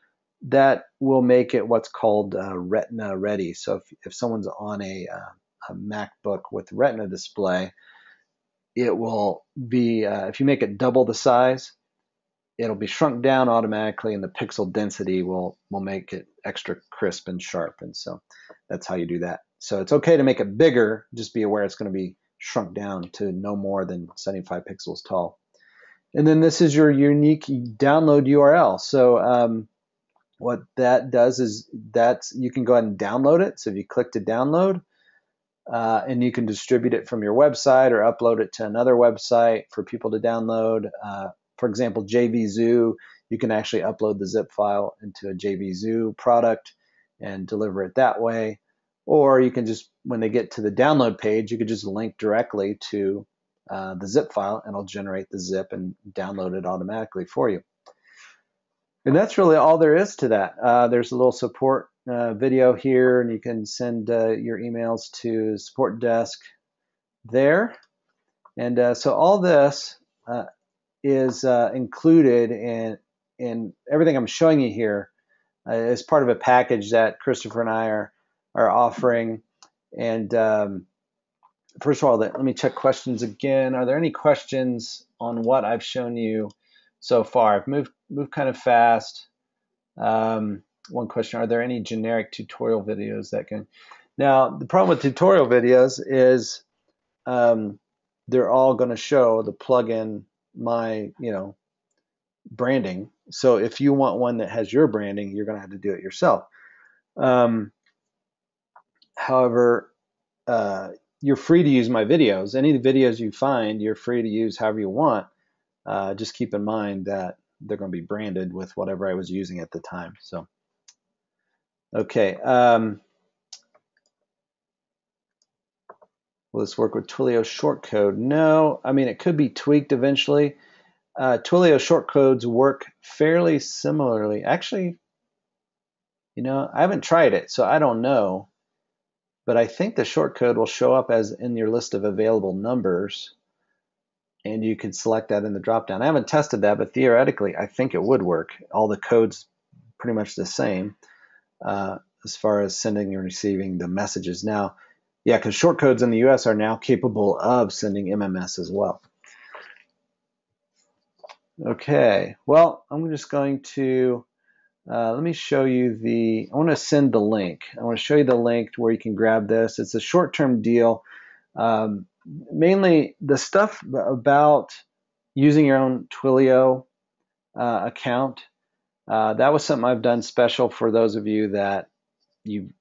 B: that will make it what's called Retina ready. So if someone's on a MacBook with Retina display, it will be, if you make it double the size, it'll be shrunk down automatically and the pixel density will make it extra crisp and sharp. And so that's how you do that. So it's okay to make it bigger, just be aware it's going to be shrunk down to no more than 75 pixels tall. And then this is your unique download URL. So what that does is you can go ahead and download it. So if you click to download, and you can distribute it from your website or upload it to another website for people to download. For example, JVZoo, you can actually upload the zip file into a JVZoo product and deliver it that way. Or you can just, when they get to the download page, you could just link directly to the zip file and it'll generate the zip and download it automatically for you. And that's really all there is to that. There's a little support video here, and you can send your emails to support desk there. And so all this is included and everything I'm showing you here is part of a package that Christopher and I are offering. And first of all, let me check questions again. Are there any questions on what I've shown you so far? I've moved kind of fast. One question: are there any generic tutorial videos that can? Now, the problem with tutorial videos is they're all going to show the plugin my branding. So if you want one that has your branding, you're going to have to do it yourself. However, you're free to use my videos. Any of the videos you find, you're free to use however you want. Just keep in mind that they're going to be branded with whatever I was using at the time. So, okay. Will this work with Twilio shortcode? No. I mean, it could be tweaked eventually. Twilio shortcodes work fairly similarly. Actually, I haven't tried it, so I don't know. But I think the shortcode will show up as in your list of available numbers, and you can select that in the dropdown. I haven't tested that, but theoretically, I think it would work. All the code's pretty much the same as far as sending and receiving the messages. Now, yeah, because shortcodes in the US are now capable of sending MMS as well. Okay, well, I'm just going to, let me show you I want to send the link. I want to show you the link to where you can grab this. It's a short-term deal. Mainly the stuff about using your own Twilio account. That was something I've done special for those of you that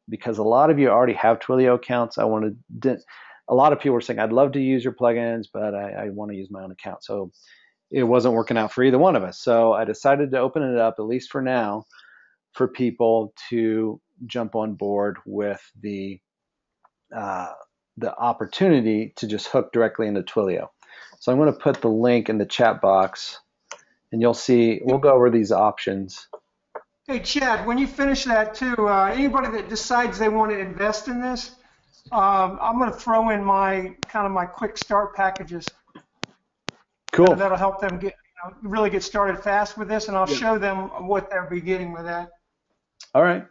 B: because a lot of you already have Twilio accounts. A lot of people were saying, I'd love to use your plugins, but I want to use my own account. So it wasn't working out for either one of us. So I decided to open it up, at least for now, for people to jump on board with the opportunity to just hook directly into Twilio. So I'm going to put the link in the chat box, and you'll see, we'll go over these options.
A: Hey, Chad, when you finish that too, anybody that decides they want to invest in this, I'm going to throw in my quick start packages.
B: Cool.
A: That'll help them really get started fast with this, and I'll show them what they'll be getting with that.
B: All right.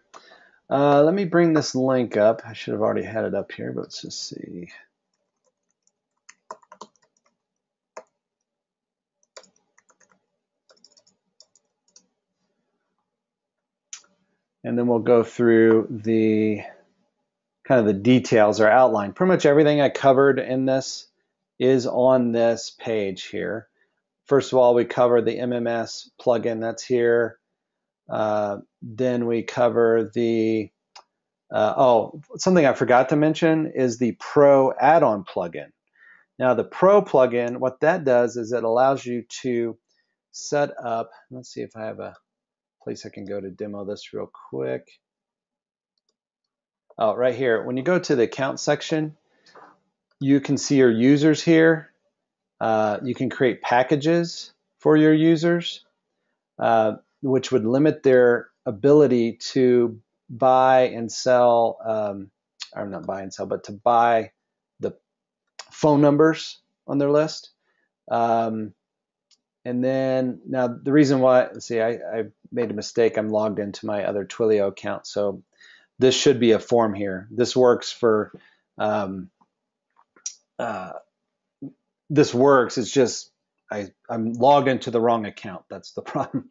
B: Let me bring this link up. I should have already had it up here, but let's just see. And then we'll go through the kind of the details or outline. Pretty much everything I covered in this is on this page here. First of all, we cover the MMS plugin that's here. Then we cover the, something I forgot to mention is the Pro add-on plugin. Now the Pro plugin, what that does is it allows you to set up, let's see if I have a place I can go to demo this real quick. Oh, right here. When you go to the account section, you can see your users here. You can create packages for your users, which would limit their ability to buy and sell, or not buy and sell, but to buy the phone numbers on their list. And then now the reason why, let's see, I made a mistake. I'm logged into my other Twilio account. So this should be a form here. This works for, this works. It's just, I'm logged into the wrong account. That's the problem.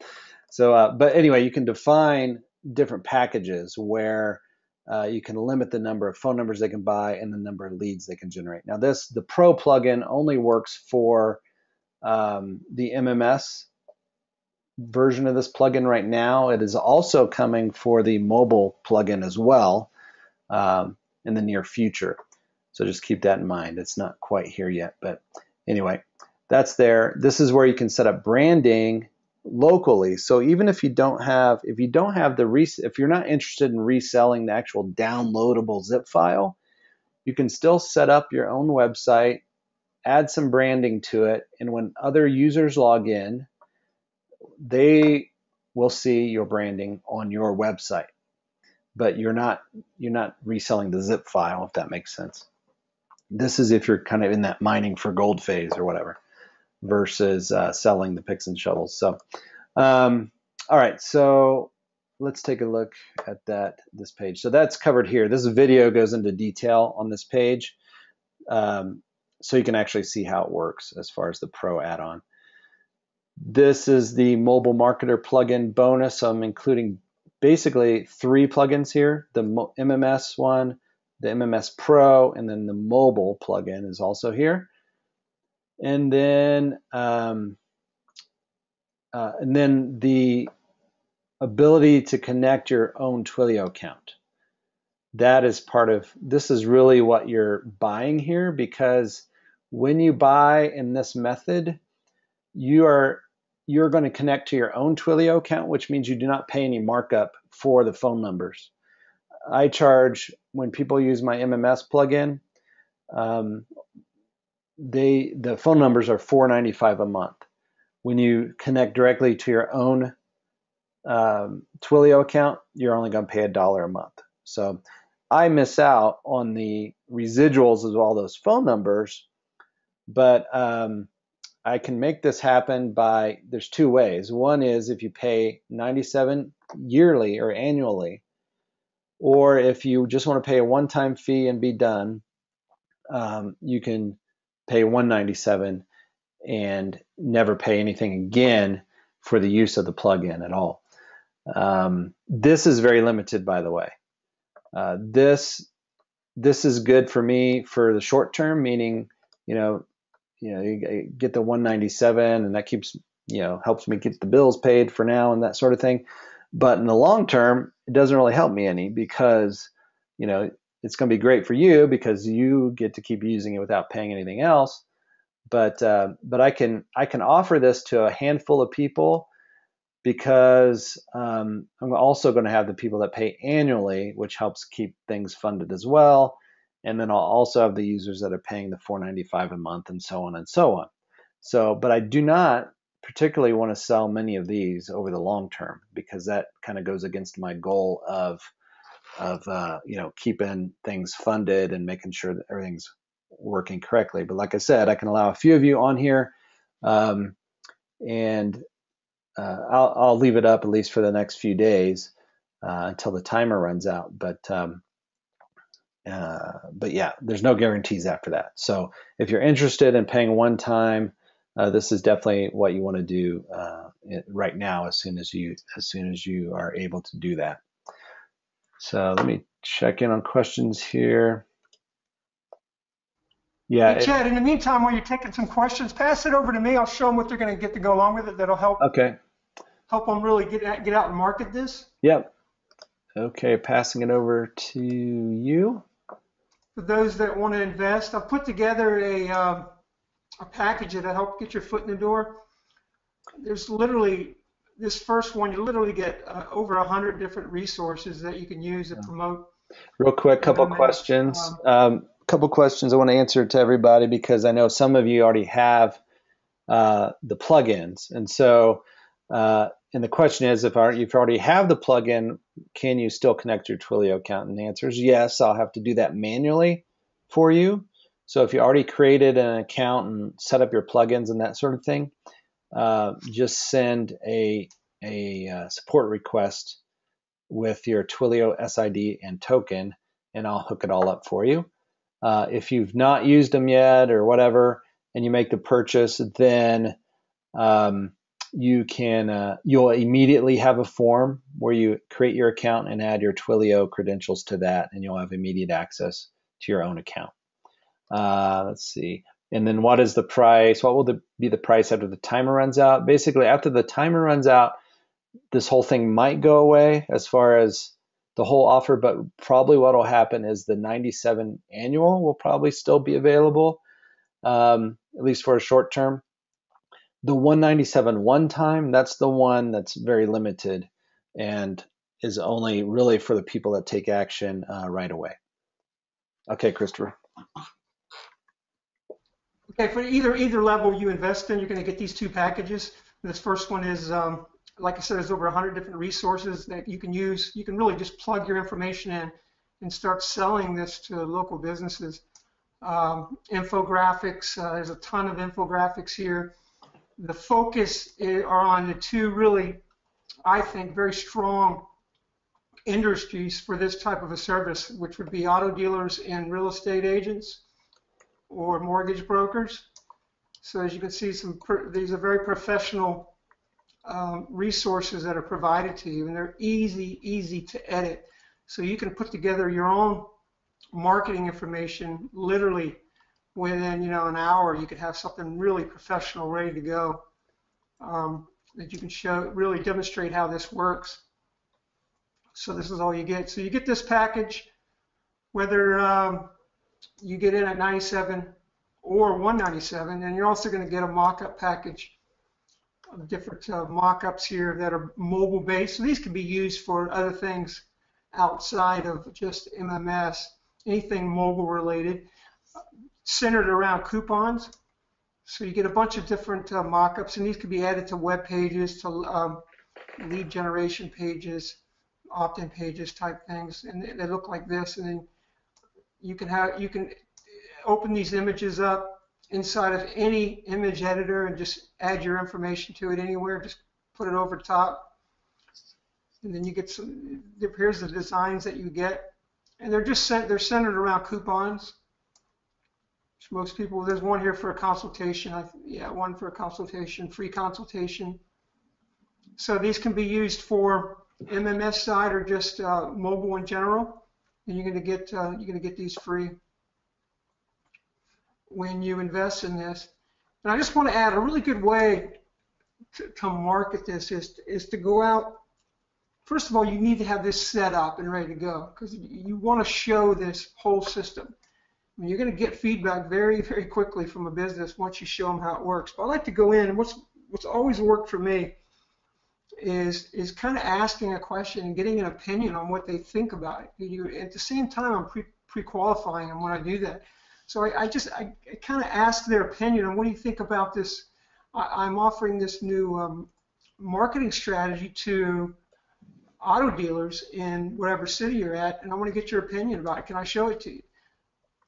B: So, but anyway, you can define different packages where you can limit the number of phone numbers they can buy and the number of leads they can generate. Now the Pro plugin only works for the MMS version of this plugin right now. It is also coming for the mobile plugin as well in the near future. So just keep that in mind. It's not quite here yet, but anyway, that's there. This is where you can set up branding locally. So even if you don't have, if you're not interested in reselling the actual downloadable zip file, you can still set up your own website, add some branding to it, and when other users log in, they will see your branding on your website. But you're not reselling the zip file, if that makes sense. This is if you're kind of in that mining for gold phase or whatever, versus selling the picks and shovels. So All right, so let's take a look at this page. So that's covered here. This video goes into detail on this page, so you can actually see how it works as far as the Pro add-on. This is the Mobile Marketer plugin bonus. I'm including basically 3 plugins here: the MMS one, the MMS Pro, and then the mobile plugin is also here. And then the ability to connect your own Twilio account. That is part of, this is really what you're buying here, because when you buy in this method, you're going to connect to your own Twilio account, which means you do not pay any markup for the phone numbers. I charge, when people use my MMS plugin, the phone numbers are $4.95 a month. When you connect directly to your own Twilio account, you're only going to pay $1 a month. So I miss out on the residuals of all those phone numbers, but I can make this happen by, there's 2 ways. One is if you pay $97 yearly or annually, or if you just want to pay a one-time fee and be done, you can pay $197 and never pay anything again for the use of the plugin at all. This is very limited, by the way. This is good for me for the short term, meaning, you get the $197 and that keeps, helps me get the bills paid for now and that sort of thing. But in the long term, it doesn't really help me any, because, it's going to be great for you because you get to keep using it without paying anything else. But I can offer this to a handful of people, because I'm also going to have the people that pay annually, which helps keep things funded as well. And then I'll also have the users that are paying the $4.95 a month, and so on and so on. So, but I do not particularly want to sell many of these over the long term, because that kind of goes against my goal of keeping things funded and making sure that everything's working correctly. But like I said, I can allow a few of you on here, and I'll leave it up at least for the next few days until the timer runs out. But yeah, there's no guarantees after that. So if you're interested in paying one time, this is definitely what you want to do right now, as soon as you are able to do that. So let me check in on questions here. Yeah.
A: Hey, Chad, in the meantime, while you're taking some questions, pass it over to me. I'll show them what they're going to get to go along with it. That'll help.
B: Okay.
A: Help them really get out and market this.
B: Yep. Okay, passing it over to you.
A: For those that want to invest, I've put together a package that'll help get your foot in the door. There's literally, this first one, you literally get over 100 different resources that you can use to promote.
B: Real quick, couple questions. Couple questions I want to answer to everybody, because I know some of you already have the plugins, and so and the question is, if you already have the plugin, can you still connect your Twilio account? And the answer is yes. I'll have to do that manually for you. So if you already created an account and set up your plugins and that sort of thing, just send a support request with your Twilio SID and token, and I'll hook it all up for you. If you've not used them yet or whatever, and you make the purchase, then you'll immediately have a form where you create your account and add your Twilio credentials to that, and you'll have immediate access to your own account. Let's see. And then what is the price? What will be the price after the timer runs out? Basically, after the timer runs out, this whole thing might go away as far as the whole offer, but probably what will happen is the $97 annual will probably still be available, at least for a short term. The $197 one time, that's the one that's very limited and is only really for the people that take action right away. Okay, Christopher.
A: Okay, for either level you invest in, you're going to get these 2 packages. This first one is, like I said, there's over 100 different resources that you can use. You can really just plug your information in and start selling this to local businesses. Infographics, there's a ton of infographics here. The focus are on the 2 really I think, very strong industries for this type of a service, which would be auto dealers and real estate agents or mortgage brokers. So as you can see, these are very professional resources that are provided to you, and they're easy to edit. So you can put together your own marketing information literally within an hour. You could have something really professional ready to go, that you can really demonstrate how this works. So this is all you get. So you get this package, whether you get in at 97 or 197, and you're also going to get a mock-up package of different mock-ups here that are mobile based. So these can be used for other things outside of just MMS, anything mobile related, centered around coupons. So you get a bunch of different mock-ups, and these can be added to web pages, to lead generation pages, opt-in pages type things, and they look like this. And then you can open these images up inside of any image editor and just add your information to it anywhere. Just put it over top, and then you get here's the designs that you get, and they're centered around coupons. Which most people, there's one here for a consultation. One for a consultation, free consultation. So these can be used for MMS side or just mobile in general, and you're going to get these free when you invest in this. And I just want to add a really good way to market this is to go out. First of all, you need to have this set up and ready to go, because you want to show this whole system. I mean, you're going to get feedback very, very quickly from a business once you show them how it works. But I like to go in, and what's always worked for me is kind of asking a question and getting an opinion on what they think about it. At the same time, I'm pre-qualifying them when I do that. So I kind of ask their opinion on what do you think about this. I'm offering this new marketing strategy to auto dealers in whatever city you're at, and I want to get your opinion about it. Can I show it to you?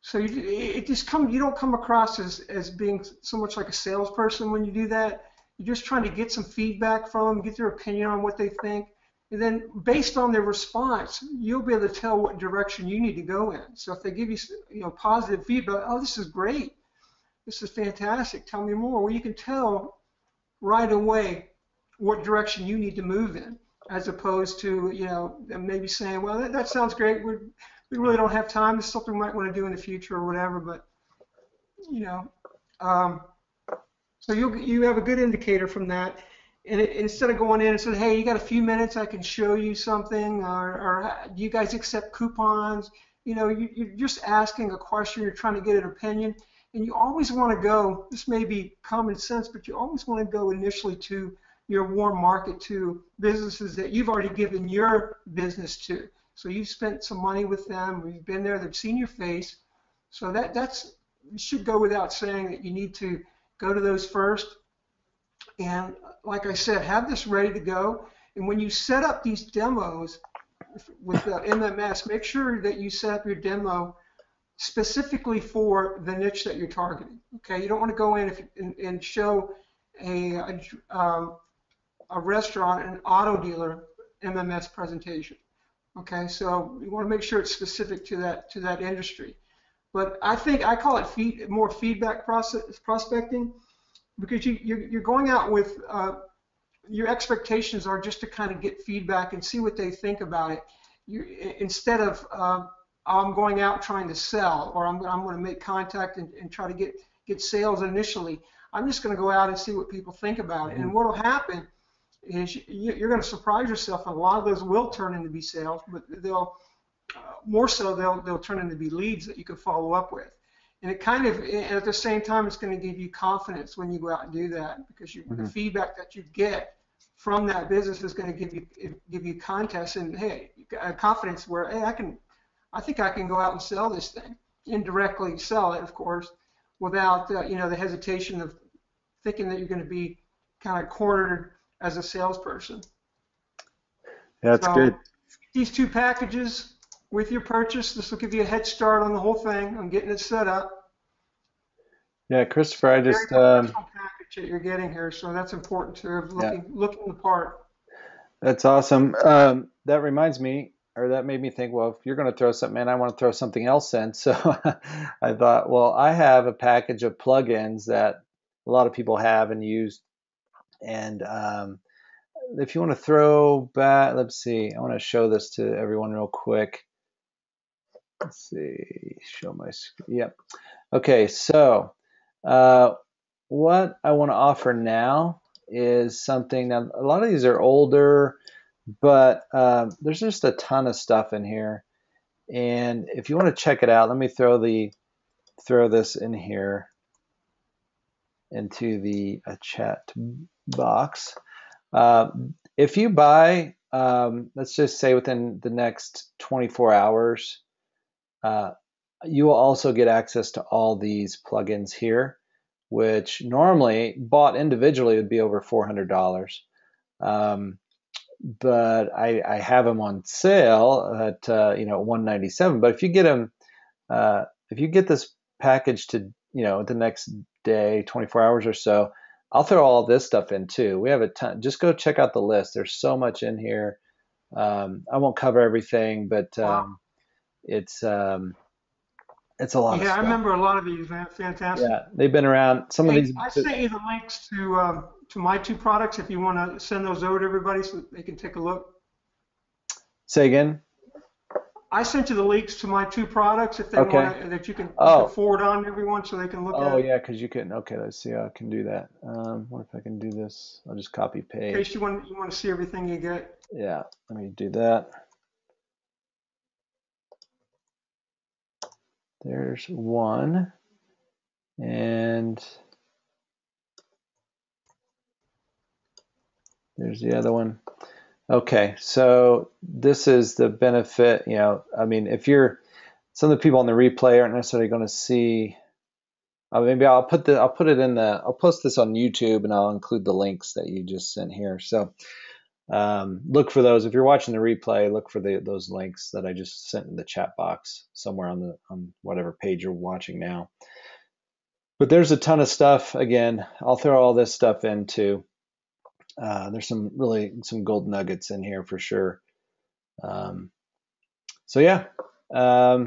A: So you don't come across as being so much like a salesperson when you do that. You're just trying to get some feedback from them, get their opinion on what they think, and then based on their response, you'll be able to tell what direction you need to go in. So if they give you positive feedback, oh, this is great, this is fantastic, tell me more. Well, you can tell right away what direction you need to move in, as opposed to maybe saying, well, that sounds great. We really don't have time. It's something we might want to do in the future or whatever. But so you have a good indicator from that. And instead of going in and saying, hey, you got a few minutes, I can show you something, or do you guys accept coupons? You're just asking a question. You're trying to get an opinion. And you always want to go, this may be common sense, but you always want to go initially to your warm market, to businesses that you've already given your business to. So you've spent some money with them, you've been there, they've seen your face. So that's you should go without saying that you need to go to those first. And like I said, have this ready to go. And when you set up these demos with MMS, make sure that you set up your demo specifically for the niche that you're targeting. Okay, you don't want to go in and show a restaurant, an auto dealer MMS presentation. Okay, so you want to make sure it's specific to that industry. But I think I call it more feedback prospecting, because you're going out with your expectations are just to kind of get feedback and see what they think about it. Instead of I'm going out trying to sell, or I'm going to make contact and try to get sales initially. I'm just going to go out and see what people think about it. And what will happen is you're going to surprise yourself, and a lot of those will turn into be sales, but they'll turn into be leads that you can follow up with. And it kind of, at the same time, it's going to give you confidence when you go out and do that, because the feedback that you get from that business is going to give you context and confidence where, hey, I think I can go out and sell this thing, indirectly sell it, of course, without the hesitation of thinking that you're going to be kind of cornered as a salesperson.
B: That's good.
A: These two packages with your purchase, this will give you a head start on the whole thing, on getting it set up.
B: Yeah, Christopher, I just
A: very professional package that you're getting here, so that's important to looking the part.
B: That's awesome. That reminds me, or that made me think, well, if you're going to throw something in, I want to throw something else in. So I thought, well, I have a package of plugins that a lot of people have and use. And if you want to throw back, let's see, I want to show this to everyone real quick. Let's see, show my screen. Yep. Okay, so uh, what I want to offer now is something that a lot of these are older, but there's just a ton of stuff in here. And if you want to check it out, let me throw this in here into the chat box. Uh, if you buy, let's just say within the next 24 hours, uh, you will also get access to all these plugins here, which normally bought individually would be over $400. Um, but I have them on sale at $197. But if you get them, if you get this package to the next day, 24 hours or so, I'll throw all this stuff in too. We have a ton. Just go check out the list. There's so much in here. I won't cover everything, but
A: Wow.
B: it's um, it's a lot of
A: Yeah, I
B: stuff.
A: remember a lot of these, man. Fantastic.
B: Yeah, they've been around. Some of
A: Hey,
B: these.
A: I sent you the links to my two products if you want to send those over to everybody so that they can take a look.
B: Say again.
A: I sent you the links to my two products if they
B: Okay.
A: want to, that you can
B: Oh,
A: forward on to everyone so they can look
B: oh
A: at it.
B: yeah, because you can. Okay, let's see how I can do that. What if I can do this? I'll just copy
A: In case
B: paste.
A: you want to see everything you get.
B: Yeah, let me do that. There's one, and there's the other one. Okay, so this is the benefit. I mean, if you're some of the people on the replay aren't necessarily going to see. Maybe I'll put it in I'll post this on YouTube and I'll include the links that you just sent here. So look for those. If you're watching the replay, look for those links that I just sent in the chat box somewhere on whatever page you're watching now. But there's a ton of stuff. Again, I'll throw all this stuff in too. There's some gold nuggets in here for sure. Um, so yeah, let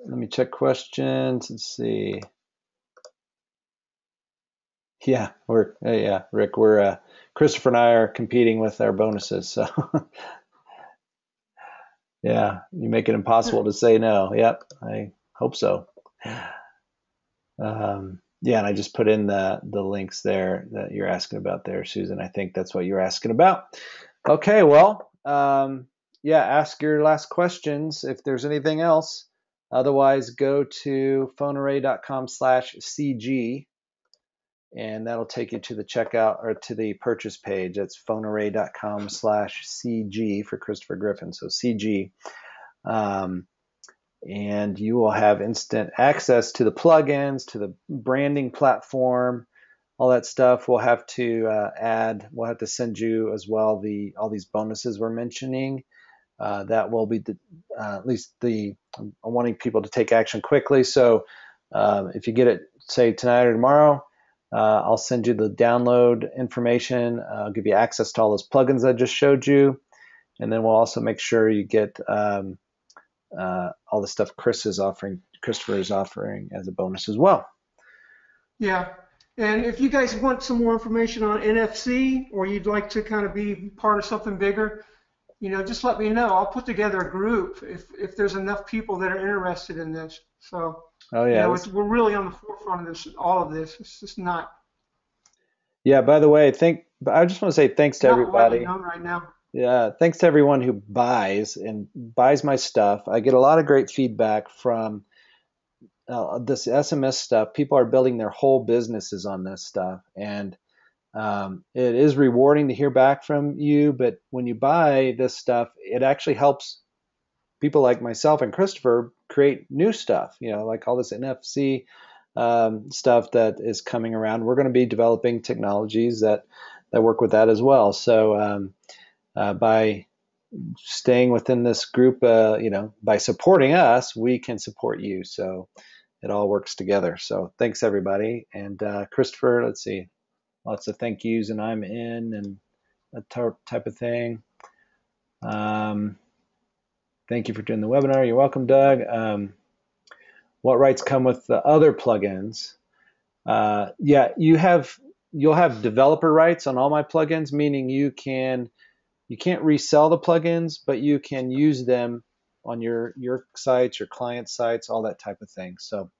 B: me check questions. Let's see. Yeah, Rick, we're Christopher and I are competing with our bonuses. So yeah, you make it impossible to say no. Yep, I hope so. Yeah, and I just put in the links there that you're asking about there, Susan. I think that's what you're asking about. Okay, well, yeah, ask your last questions if there's anything else. Otherwise, go to phonearray.com/CG, and that'll take you to the checkout or to the purchase page. That's phonearray.com/CG for Christopher Griffin. So CG. And you will have instant access to the plugins, to the branding platform, all that stuff. We'll have to we'll have to send you as well all these bonuses we're mentioning. That will be at least I'm wanting people to take action quickly. So if you get it, say tonight or tomorrow, I'll send you the download information. I'll give you access to all those plugins I just showed you, and then we'll also make sure you get all the stuff Christopher is offering as a bonus as well.
A: Yeah. And if you guys want some more information on NFC or you'd like to kind of be part of something bigger, just let me know. I'll put together a group if there's enough people that are interested in this. So,
B: Oh yeah,
A: we're really on the forefront of all of this. It's just
B: yeah. By the way, I just want to say thanks to
A: not widely
B: everybody.
A: known right now.
B: Yeah, thanks to everyone who buys my stuff. I get a lot of great feedback from this SMS stuff. People are building their whole businesses on this stuff, and it is rewarding to hear back from you. But when you buy this stuff, it actually helps people like myself and Christopher create new stuff. Like all this NFC stuff that is coming around. We're going to be developing technologies that work with that as well. So by staying within this group, by supporting us, we can support you. So it all works together. So thanks everybody. And Christopher, let's see, lots of thank yous and I'm in and that type of thing. Thank you for doing the webinar. You're welcome, Doug. What rights come with the other plugins? Yeah, you'll have developer rights on all my plugins, meaning you can't resell the plugins, but you can use them on your sites, your client sites, all that type of thing. So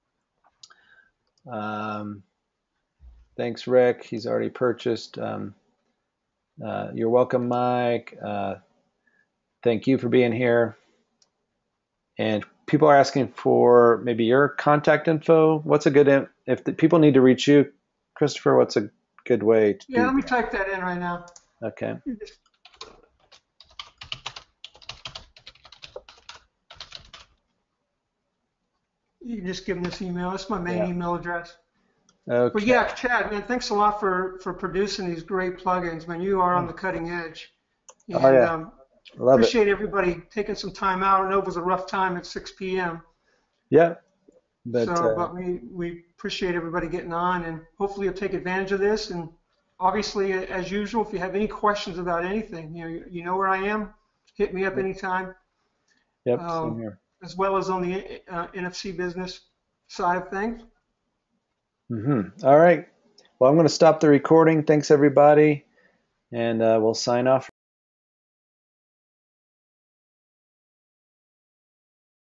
B: thanks, Rick. He's already purchased. You're welcome, Mike. Thank you for being here. And people are asking for maybe your contact info. What's a good, if the people need to reach you, Christopher, what's a good way to
A: Yeah,
B: do
A: let me
B: that?
A: type that in right now.
B: Okay.
A: You can just give them this email. That's my main
B: Yeah.
A: email address. But
B: Okay.
A: yeah, Chad, man, thanks a lot for producing these great plugins, man. You are on the cutting edge.
B: Oh
A: And
B: yeah. Love it.
A: appreciate everybody taking some time out. I know it was a rough time at 6 p.m.
B: Yeah. But
A: So, but we appreciate everybody getting on, and hopefully you'll take advantage of this. And obviously, as usual, if you have any questions about anything, you know where I am. Hit me up anytime,
B: yep. Same here.
A: as well as on the NFC business side of things.
B: All right. Well, I'm going to stop the recording. Thanks, everybody. And we'll sign off.